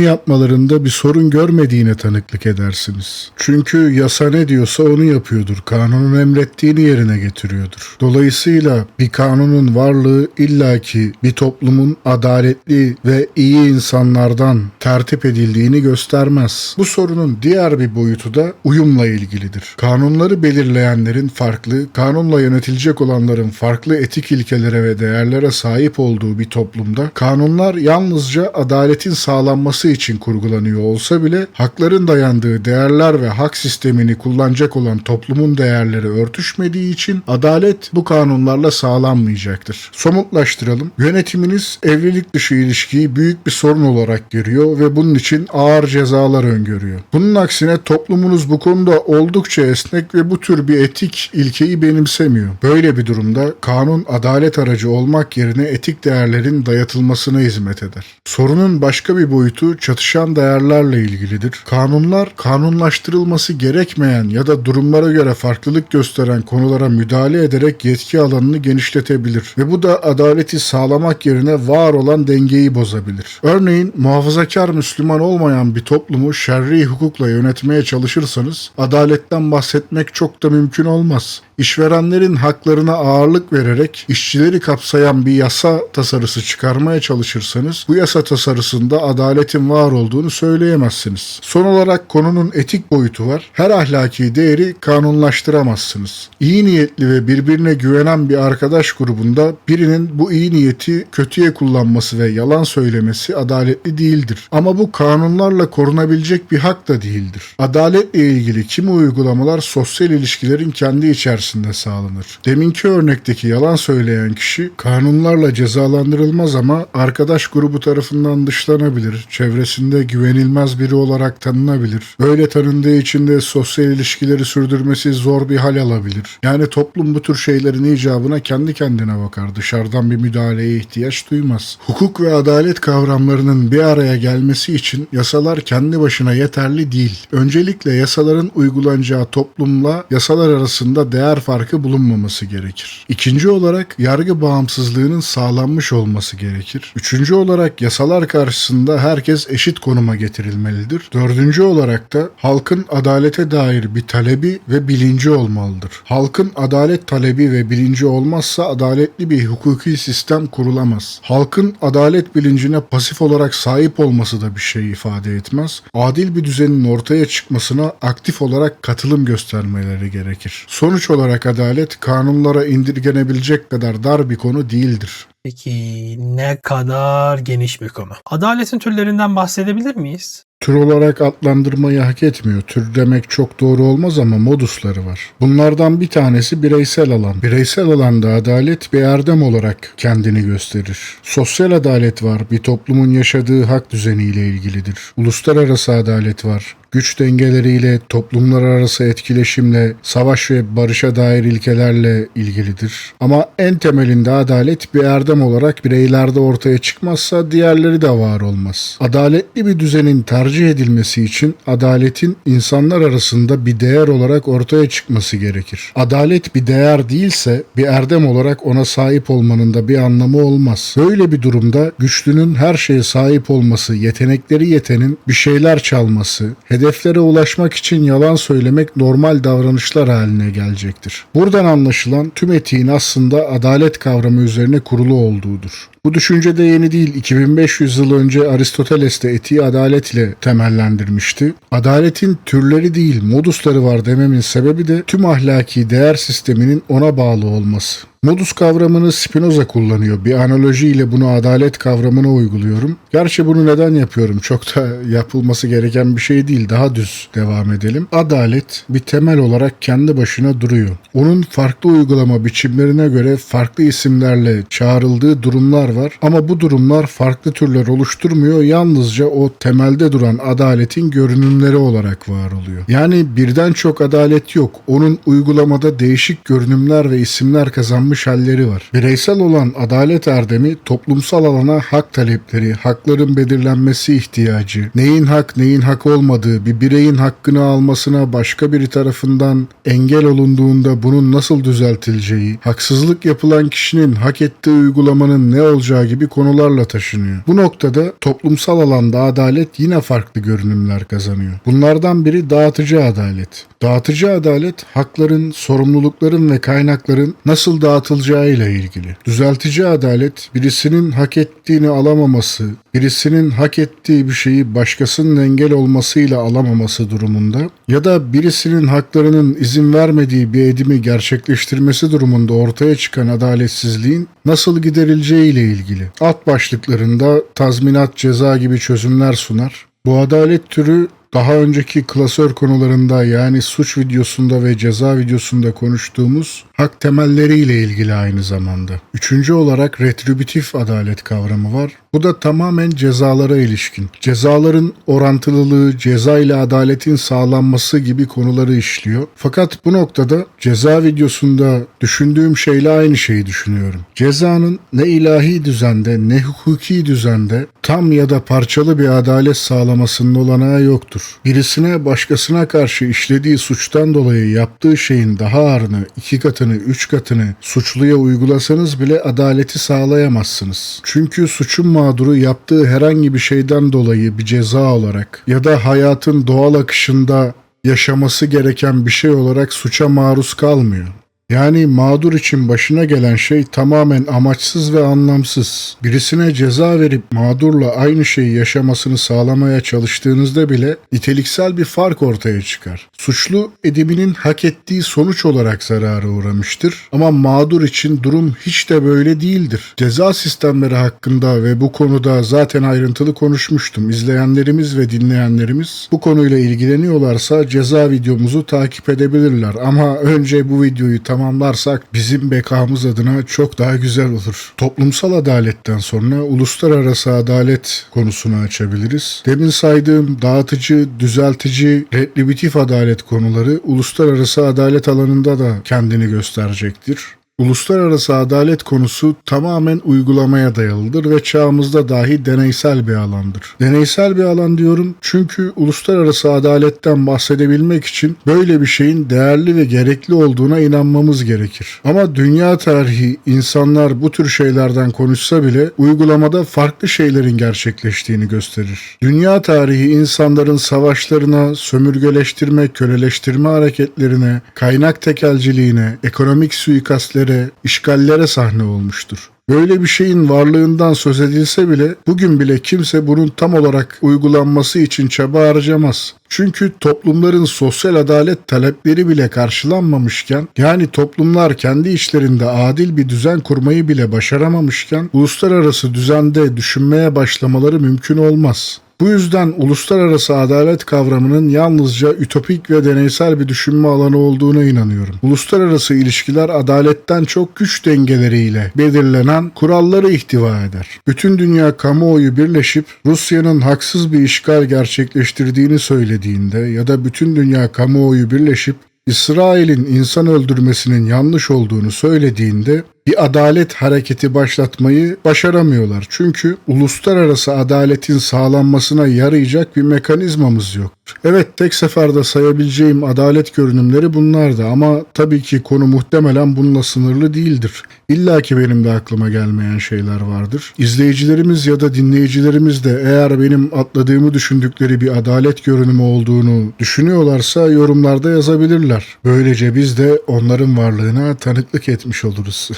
yapmalarında bir sorun görmediğine tanıklık edersiniz. Çünkü yasa ne diyorsa onu yapıyordur. Kanunun emrettiğini yerine getiriyordur. Dolayısıyla bir kanunun varlığı illaki bir toplumun adaletli ve iyi insanlardan tertip edildiğini göstermez. Bu sorunun diğer bir boyutu da uyumla ilgilidir. Kanunları belirleyenlerin farklı, kanunla yönetilecek olanların farklı etik ilkelere ve değerlere sahip olduğu bir toplumda kanunlar yalnızca adaletin sağlanması için kurgulanıyor olsa bile hakların dayandığı değerler ve hak sistemini kullanacak olan toplumun değerleri örtüşmediği için adalet bu kanunlarla sağlanmayacaktır. Somutlaştıralım. Yönetiminiz evlilik dışı ilişkiyi büyük bir sorun olarak görüyor ve bunun için ağır cezalar öngörüyor. Bunun aksine toplumunuz bu konuda oldukça esnek ve bu tür bir etik ilkeyi benimsemiyor. Böyle bir durumda kanun adalet aracı olmak yerine etik değerlerin dayatılmasına hizmet eder. Sorunun başka bir boyutu çatışan değerlerle ilgilidir. Kanunlar kanunlaştırılması gerekmeyen ya da durumlara göre farklılık gösteren konulara müdahale ederek yetki alanını genişletebilir ve bu da adaleti sağlamak yerine var olan dengeyi bozabilir. Örneğin muhafazakar Müslüman olmayan bir toplumu şer'i hukukla yönetmeye çalışırsanız adaletten bahsetmek çok da mümkün olmaz. İşverenlerin haklarına ağırlık vererek işçileri kapsayan bir yasa tasarısı çıkarmaya çalışırsanız bu yasa tasarısında adaletin var olduğunu söyleyemezsiniz. Son olarak konunun etik boyutu var. Her ahlaki değeri kanunlaştıramazsınız. İyi niyetli ve birbirine güvenen bir arkadaş grubunda birinin bu iyi niyeti kötüye kullanması ve yalan söylemesi adaletli değildir. Ama bu kanunlarla korunabilecek bir hak da değildir. Adaletle ilgili kimi uygulamalar sosyal ilişkilerin kendi içerisinde sağlanır. Deminki örnekteki yalan söyleyen kişi kanunlarla cezalandırılmaz ama arkadaş grubu tarafından dışlanabilir, çevresinde güvenilmez biri olarak tanınabilir. Böyle tanındığı için de sosyal ilişkileri sürdürmesi zor bir hal alabilir. Yani toplum bu tür şeylerin icabına kendi kendine bakar. Dışarıdan bir müdahaleye ihtiyaç duymaz. Hukuk ve adalet kavramlarının bir araya gelmesi için yasalar kendi başına yeterli değil. Öncelikle yasaların uygulanacağı toplumla yasalar arasında değer farkı bulunmaması gerekir. İkinci olarak yargı bağımsızlığının sağlanmış olması gerekir. Üçüncü olarak yasalar karşısında herkes eşit konuma getirilmelidir. Dördüncü olarak da halkın adalete dair bir talebi ve bilinci olmalıdır. Halkın adalet talebi ve bilinci olmazsa adaletli bir hukuki sistem kurulamaz. Halkın adalet bilincine pasif olarak sahip olması da bir şey ifade etmez. Adil bir düzenin ortaya çıkmasına aktif olarak katılım göstermeleri gerekir. Sonuç olarak adalet kanunlara indirgenebilecek kadar dar bir konu değildir. Peki ne kadar geniş bir konu. Adaletin türlerinden bahsedebilir miyiz? Tür olarak adlandırmayı hak etmiyor. Tür demek çok doğru olmaz ama modusları var. Bunlardan bir tanesi bireysel alan. Bireysel alanda adalet bir erdem olarak kendini gösterir. Sosyal adalet var. Bir toplumun yaşadığı hak düzeniyle ilgilidir. Uluslararası adalet var. Güç dengeleriyle, toplumlar arası etkileşimle, savaş ve barışa dair ilkelerle ilgilidir. Ama en temelinde adalet bir erdem olarak bireylerde ortaya çıkmazsa diğerleri de var olmaz. Adaletli bir düzenin tercih edilmesi için adaletin insanlar arasında bir değer olarak ortaya çıkması gerekir. Adalet bir değer değilse bir erdem olarak ona sahip olmanın da bir anlamı olmaz. Böyle bir durumda güçlünün her şeye sahip olması, yetenekleri yetenin bir şeyler çalması, hedeflere ulaşmak için yalan söylemek normal davranışlar haline gelecektir. Buradan anlaşılan tüm etiğin aslında adalet kavramı üzerine kurulu olduğudur. Bu düşünce de yeni değil. 2500 yıl önce Aristoteles de etiği adaletle temellendirmişti. Adaletin türleri değil, modusları var dememin sebebi de tüm ahlaki değer sisteminin ona bağlı olması. Modus kavramını Spinoza kullanıyor. Bir analojiyle bunu adalet kavramına uyguluyorum. Gerçi bunu neden yapıyorum? Çok da yapılması gereken bir şey değil. Daha düz devam edelim. Adalet bir temel olarak kendi başına duruyor. Onun farklı uygulama biçimlerine göre farklı isimlerle çağrıldığı durumlar var. Ama bu durumlar farklı türler oluşturmuyor. Yalnızca o temelde duran adaletin görünümleri olarak var oluyor. Yani birden çok adalet yok. Onun uygulamada değişik görünümler ve isimler kazanmış dönmüş halleri var. Bireysel olan adalet erdemi toplumsal alana hak talepleri, hakların belirlenmesi ihtiyacı, neyin hak olmadığı, bir bireyin hakkını almasına başka biri tarafından engel olunduğunda bunun nasıl düzeltileceği, haksızlık yapılan kişinin hak ettiği uygulamanın ne olacağı gibi konularla taşınıyor. Bu noktada toplumsal alanda adalet yine farklı görünümler kazanıyor. Bunlardan biri dağıtıcı adalet. Dağıtıcı adalet, hakların, sorumlulukların ve kaynakların nasıl dağıtılacağıyla ilgili. Düzeltici adalet, birisinin hak ettiğini alamaması, birisinin hak ettiği bir şeyi başkasının engel olmasıyla alamaması durumunda ya da birisinin haklarının izin vermediği bir edimi gerçekleştirmesi durumunda ortaya çıkan adaletsizliğin nasıl giderileceği ile ilgili. Alt başlıklarında tazminat, ceza gibi çözümler sunar. Bu adalet türü daha önceki klasör konularında yani suç videosunda ve ceza videosunda konuştuğumuz hak temelleriyle ilgili aynı zamanda. Üçüncü olarak retributif adalet kavramı var. Bu da tamamen cezalara ilişkin. Cezaların orantılılığı, ceza ile adaletin sağlanması gibi konuları işliyor. Fakat bu noktada ceza videosunda düşündüğüm şeyle aynı şeyi düşünüyorum. Cezanın ne ilahi düzende ne hukuki düzende tam ya da parçalı bir adalet sağlamasının olanağı yoktur. Birisine başkasına karşı işlediği suçtan dolayı yaptığı şeyin daha ağırını, 2 katını, 3 katını suçluya uygulasanız bile adaleti sağlayamazsınız. Çünkü suçun mağduru yaptığı herhangi bir şeyden dolayı bir ceza olarak ya da hayatın doğal akışında yaşaması gereken bir şey olarak suça maruz kalmıyor. Yani mağdur için başına gelen şey tamamen amaçsız ve anlamsız. Birisine ceza verip mağdurla aynı şeyi yaşamasını sağlamaya çalıştığınızda bile niteliksel bir fark ortaya çıkar. Suçlu ediminin hak ettiği sonuç olarak zarara uğramıştır ama mağdur için durum hiç de böyle değildir. Ceza sistemleri hakkında ve bu konuda zaten ayrıntılı konuşmuştum. İzleyenlerimiz ve dinleyenlerimiz bu konuyla ilgileniyorlarsa ceza videomuzu takip edebilirler ama önce bu videoyu tamamlarsak bizim bekamız adına çok daha güzel olur. Toplumsal adaletten sonra uluslararası adalet konusunu açabiliriz. Demin saydığım dağıtıcı, düzeltici, retributif adalet konuları uluslararası adalet alanında da kendini gösterecektir. Uluslararası adalet konusu tamamen uygulamaya dayalıdır ve çağımızda dahi deneysel bir alandır. Deneysel bir alan diyorum çünkü uluslararası adaletten bahsedebilmek için böyle bir şeyin değerli ve gerekli olduğuna inanmamız gerekir. Ama dünya tarihi insanlar bu tür şeylerden konuşsa bile uygulamada farklı şeylerin gerçekleştiğini gösterir. Dünya tarihi insanların savaşlarına, sömürgeleştirme, köleleştirme hareketlerine, kaynak tekelciliğine, ekonomik suikastlere, işgallere sahne olmuştur. Böyle bir şeyin varlığından söz edilse bile bugün bile kimse bunun tam olarak uygulanması için çaba harcamaz. Çünkü toplumların sosyal adalet talepleri bile karşılanmamışken, yani toplumlar kendi içlerinde adil bir düzen kurmayı bile başaramamışken uluslararası düzende düşünmeye başlamaları mümkün olmaz. Bu yüzden uluslararası adalet kavramının yalnızca ütopik ve deneysel bir düşünme alanı olduğuna inanıyorum. Uluslararası ilişkiler adaletten çok güç dengeleriyle belirlenen kuralları ihtiva eder. Bütün dünya kamuoyu birleşip Rusya'nın haksız bir işgal gerçekleştirdiğini söylediğinde ya da bütün dünya kamuoyu birleşip İsrail'in insan öldürmesinin yanlış olduğunu söylediğinde bir adalet hareketi başlatmayı başaramıyorlar. Çünkü uluslararası adaletin sağlanmasına yarayacak bir mekanizmamız yok. Evet, tek seferde sayabileceğim adalet görünümleri bunlardı ama tabii ki konu muhtemelen bununla sınırlı değildir. İlla ki benim de aklıma gelmeyen şeyler vardır. İzleyicilerimiz ya da dinleyicilerimiz de eğer benim atladığımı düşündükleri bir adalet görünümü olduğunu düşünüyorlarsa yorumlarda yazabilirler. Böylece biz de onların varlığına tanıklık etmiş oluruz.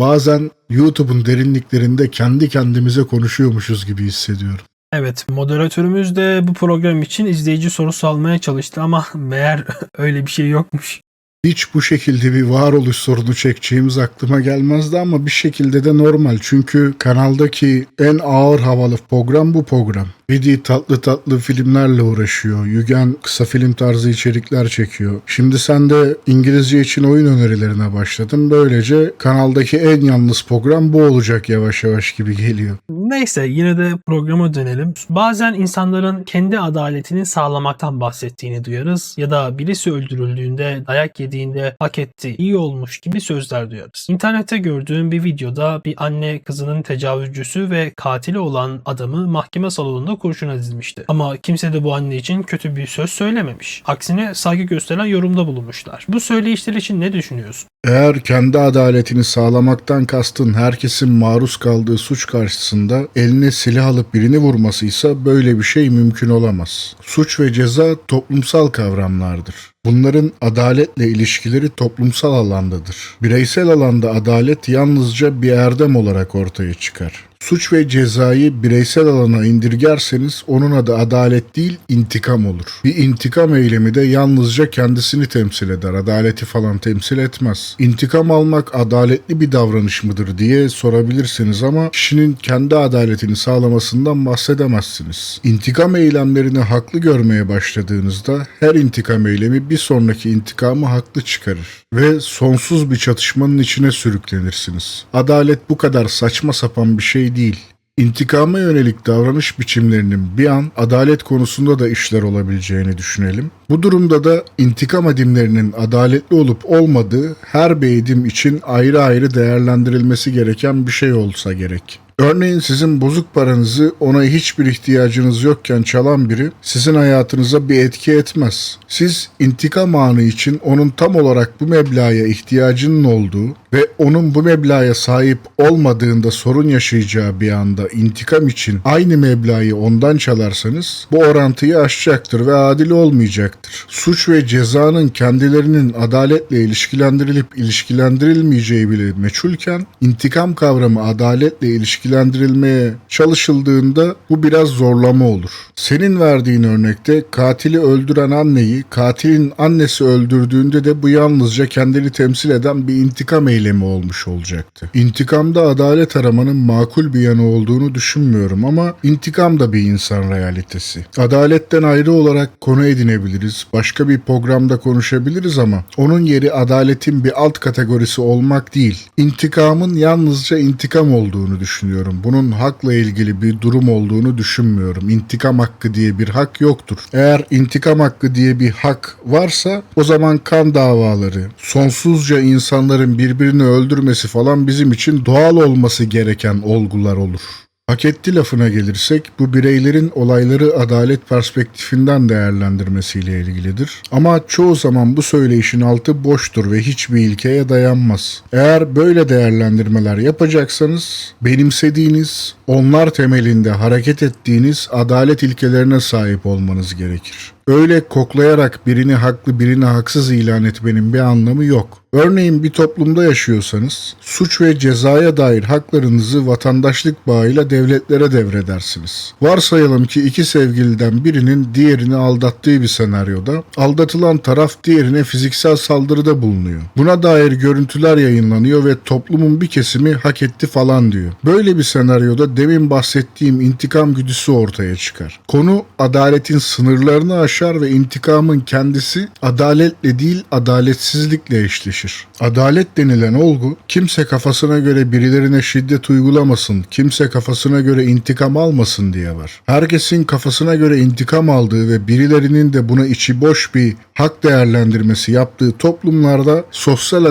Bazen YouTube'un derinliklerinde kendi kendimize konuşuyormuşuz gibi hissediyorum. Evet, moderatörümüz de bu program için izleyici sorusu almaya çalıştı ama meğer öyle bir şey yokmuş. Hiç bu şekilde bir varoluş sorunu çekeceğimiz aklıma gelmezdi ama bir şekilde de normal. Çünkü kanaldaki en ağır havalı program bu program. Vidi tatlı tatlı filmlerle uğraşıyor. Yügen kısa film tarzı içerikler çekiyor. Şimdi sen de İngilizce için oyun önerilerine başladın. Böylece kanaldaki en yalnız program bu olacak yavaş yavaş gibi geliyor. Neyse, yine de programa dönelim. Bazen insanların kendi adaletini sağlamaktan bahsettiğini duyarız ya da birisi öldürüldüğünde dayak yediği verdiğinde hak etti, iyi olmuş gibi sözler duyarız. İnternette gördüğüm bir videoda bir anne kızının tecavüzcüsü ve katili olan adamı mahkeme salonunda kurşuna dizmişti. Ama kimse de bu anne için kötü bir söz söylememiş. Aksine saygı gösteren yorumda bulunmuşlar. Bu söyleyişler için ne düşünüyorsun? Eğer kendi adaletini sağlamaktan kastın herkesin maruz kaldığı suç karşısında eline silah alıp birini vurmasıysa böyle bir şey mümkün olamaz. Suç ve ceza toplumsal kavramlardır. Bunların adaletle ilişkileri toplumsal alandadır. Bireysel alanda adalet yalnızca bir erdem olarak ortaya çıkar. Suç ve cezayı bireysel alana indirgerseniz onun adı adalet değil, intikam olur. Bir intikam eylemi de yalnızca kendisini temsil eder, adaleti falan temsil etmez. İntikam almak adaletli bir davranış mıdır diye sorabilirsiniz ama kişinin kendi adaletini sağlamasından bahsedemezsiniz. İntikam eylemlerini haklı görmeye başladığınızda her intikam eylemi bir sonraki intikamı haklı çıkarır ve sonsuz bir çatışmanın içine sürüklenirsiniz. Adalet bu kadar saçma sapan bir şey değil. İntikama yönelik davranış biçimlerinin bir an adalet konusunda da işler olabileceğini düşünelim. Bu durumda da intikam edimlerinin adaletli olup olmadığı her bir edim için ayrı ayrı değerlendirilmesi gereken bir şey olsa gerek. Örneğin sizin bozuk paranızı ona hiçbir ihtiyacınız yokken çalan biri sizin hayatınıza bir etki etmez. Siz intikam anı için onun tam olarak bu meblağa ihtiyacının olduğu ve onun bu meblağa sahip olmadığında sorun yaşayacağı bir anda intikam için aynı meblağı ondan çalarsanız bu orantıyı aşacaktır ve adil olmayacaktır. Suç ve cezanın kendilerinin adaletle ilişkilendirilip ilişkilendirilmeyeceği bile meçhulken intikam kavramı adaletle ilişkilendirilmeye çalışıldığında bu biraz zorlama olur. Senin verdiğin örnekte katili öldüren anneyi katilin annesi öldürdüğünde de bu yalnızca kendini temsil eden bir intikam eylemi olmuş olacaktı. İntikamda adalet aramanın makul bir yanı olduğunu düşünmüyorum ama intikam da bir insan realitesi. Adaletten ayrı olarak konu edinebiliriz, başka bir programda konuşabiliriz ama onun yeri adaletin bir alt kategorisi olmak değil. İntikamın yalnızca intikam olduğunu düşünüyorum. Bunun hakla ilgili bir durum olduğunu düşünmüyorum. İntikam hakkı diye bir hak yoktur. Eğer intikam hakkı diye bir hak varsa o zaman kan davaları, sonsuzca insanların birbirini öldürmesi falan bizim için doğal olması gereken olgular olur. Hak etti lafına gelirsek bu bireylerin olayları adalet perspektifinden değerlendirmesiyle ilgilidir. Ama çoğu zaman bu söyleyişin altı boştur ve hiçbir ilkeye dayanmaz. Eğer böyle değerlendirmeler yapacaksanız benimsediğiniz, onlar temelinde hareket ettiğiniz adalet ilkelerine sahip olmanız gerekir. Öyle koklayarak birini haklı birini haksız ilan etmenin bir anlamı yok. Örneğin bir toplumda yaşıyorsanız suç ve cezaya dair haklarınızı vatandaşlık bağıyla devletlere devredersiniz. Varsayalım ki iki sevgiliden birinin diğerini aldattığı bir senaryoda aldatılan taraf diğerine fiziksel saldırıda bulunuyor. Buna dair görüntüler yayınlanıyor ve toplumun bir kesimi hak etti falan diyor. Böyle bir senaryoda demin bahsettiğim intikam güdüsü ortaya çıkar. Konu adaletin sınırlarını aşar ve intikamın kendisi adaletle değil adaletsizlikle eşleşir. Adalet denilen olgu kimse kafasına göre birilerine şiddet uygulamasın, kimse kafasına göre intikam almasın diye var. Herkesin kafasına göre intikam aldığı ve birilerinin de buna içi boş bir hak değerlendirmesi yaptığı toplumlarda sosyal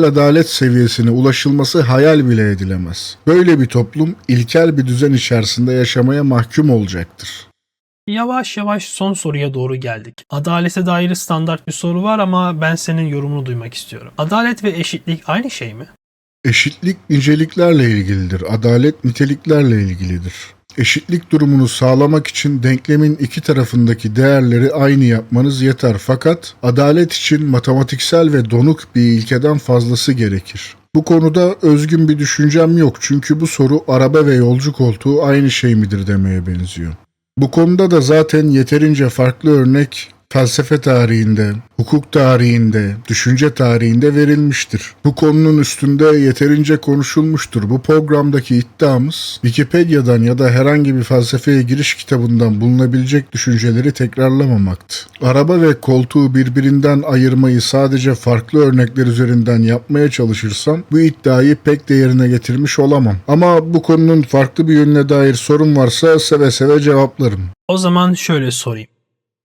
adalet seviyesine ulaşılması hayal bile edilemez. Böyle bir toplum ilkel bir düzen içerisinde yaşamaya mahkum olacaktır. Yavaş yavaş son soruya doğru geldik. Adalete dair standart bir soru var ama ben senin yorumunu duymak istiyorum. Adalet ve eşitlik aynı şey mi? Eşitlik niceliklerle ilgilidir. Adalet niteliklerle ilgilidir. Eşitlik durumunu sağlamak için denklemin iki tarafındaki değerleri aynı yapmanız yeter fakat adalet için matematiksel ve donuk bir ilkeden fazlası gerekir. Bu konuda özgün bir düşüncem yok çünkü bu soru araba ve yolcu koltuğu aynı şey midir demeye benziyor. Bu konuda da zaten yeterince farklı örnek felsefe tarihinde, hukuk tarihinde, düşünce tarihinde verilmiştir. Bu konunun üstünde yeterince konuşulmuştur. Bu programdaki iddiamız Wikipedia'dan ya da herhangi bir felsefeye giriş kitabından bulunabilecek düşünceleri tekrarlamamaktı. Araba ve koltuğu birbirinden ayırmayı sadece farklı örnekler üzerinden yapmaya çalışırsam bu iddiayı pek de yerine getirmiş olamam. Ama bu konunun farklı bir yönüne dair sorun varsa seve seve cevaplarım. O zaman şöyle sorayım.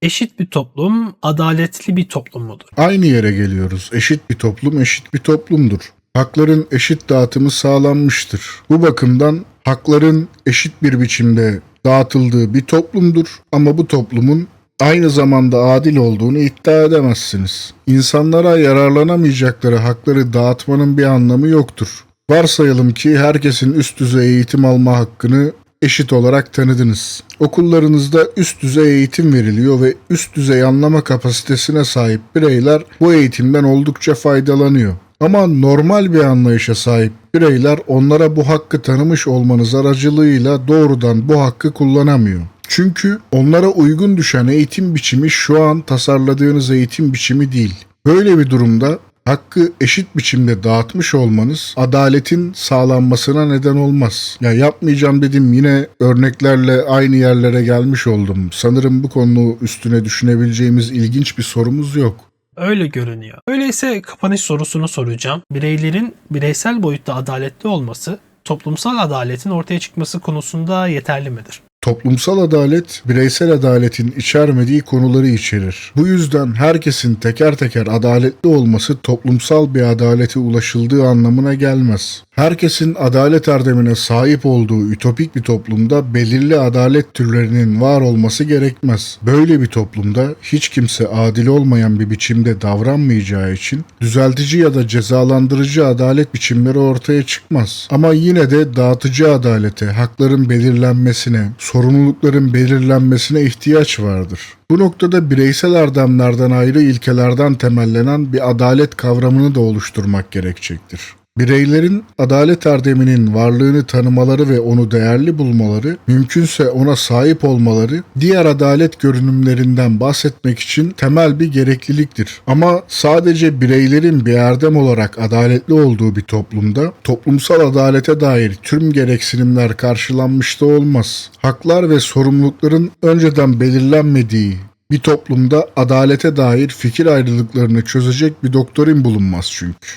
Eşit bir toplum, adaletli bir toplum mudur? Aynı yere geliyoruz. Eşit bir toplum eşit bir toplumdur. Hakların eşit dağıtımı sağlanmıştır. Bu bakımdan hakların eşit bir biçimde dağıtıldığı bir toplumdur ama bu toplumun aynı zamanda adil olduğunu iddia edemezsiniz. İnsanlara yararlanamayacakları hakları dağıtmanın bir anlamı yoktur. Varsayalım ki herkesin üst düzey eğitim alma hakkını eşit olarak tanıdınız. Okullarınızda üst düzey eğitim veriliyor ve üst düzey anlama kapasitesine sahip bireyler bu eğitimden oldukça faydalanıyor. Ama normal bir anlayışa sahip bireyler onlara bu hakkı tanımış olmanız aracılığıyla doğrudan bu hakkı kullanamıyor. Çünkü onlara uygun düşen eğitim biçimi şu an tasarladığınız eğitim biçimi değil. Böyle bir durumda hakkı eşit biçimde dağıtmış olmanız adaletin sağlanmasına neden olmaz. Ya yapmayacağım dedim, yine örneklerle aynı yerlere gelmiş oldum. Sanırım bu konu üstüne düşünebileceğimiz ilginç bir sorumuz yok. Öyle görünüyor. Öyleyse kapanış sorusunu soracağım. Bireylerin bireysel boyutta adaletli olması, toplumsal adaletin ortaya çıkması konusunda yeterli midir? Toplumsal adalet, bireysel adaletin içermediği konuları içerir. Bu yüzden herkesin teker teker adaletli olması toplumsal bir adalete ulaşıldığı anlamına gelmez. Herkesin adalet erdemine sahip olduğu ütopik bir toplumda belirli adalet türlerinin var olması gerekmez. Böyle bir toplumda hiç kimse adil olmayan bir biçimde davranmayacağı için düzeltici ya da cezalandırıcı adalet biçimleri ortaya çıkmaz. Ama yine de dağıtıcı adalete, hakların belirlenmesine, sorumlulukların belirlenmesine ihtiyaç vardır. Bu noktada bireysel erdemlerden ayrı ilkelerden temellenen bir adalet kavramını da oluşturmak gerekecektir. Bireylerin adalet erdeminin varlığını tanımaları ve onu değerli bulmaları, mümkünse ona sahip olmaları, diğer adalet görünümlerinden bahsetmek için temel bir gerekliliktir. Ama sadece bireylerin bir erdem olarak adaletli olduğu bir toplumda, toplumsal adalete dair tüm gereksinimler karşılanmış da olmaz. Haklar ve sorumlulukların önceden belirlenmediği bir toplumda adalete dair fikir ayrılıklarını çözecek bir doktrin bulunmaz çünkü.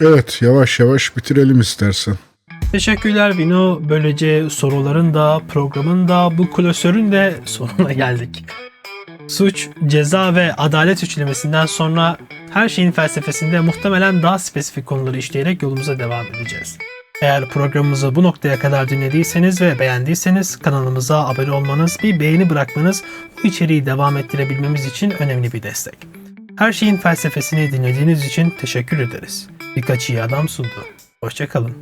Evet, yavaş yavaş bitirelim istersen. Teşekkürler Vino. Böylece soruların da programın da bu klasörün de sonuna geldik. Suç, ceza ve adalet üçlemesinden sonra her şeyin felsefesinde muhtemelen daha spesifik konuları işleyerek yolumuza devam edeceğiz. Eğer programımızı bu noktaya kadar dinlediyseniz ve beğendiyseniz kanalımıza abone olmanız, bir beğeni bırakmanız bu içeriği devam ettirebilmemiz için önemli bir destek. Her şeyin felsefesini dinlediğiniz için teşekkür ederiz. Birkaç iyi adam sundu. Hoşça kalın.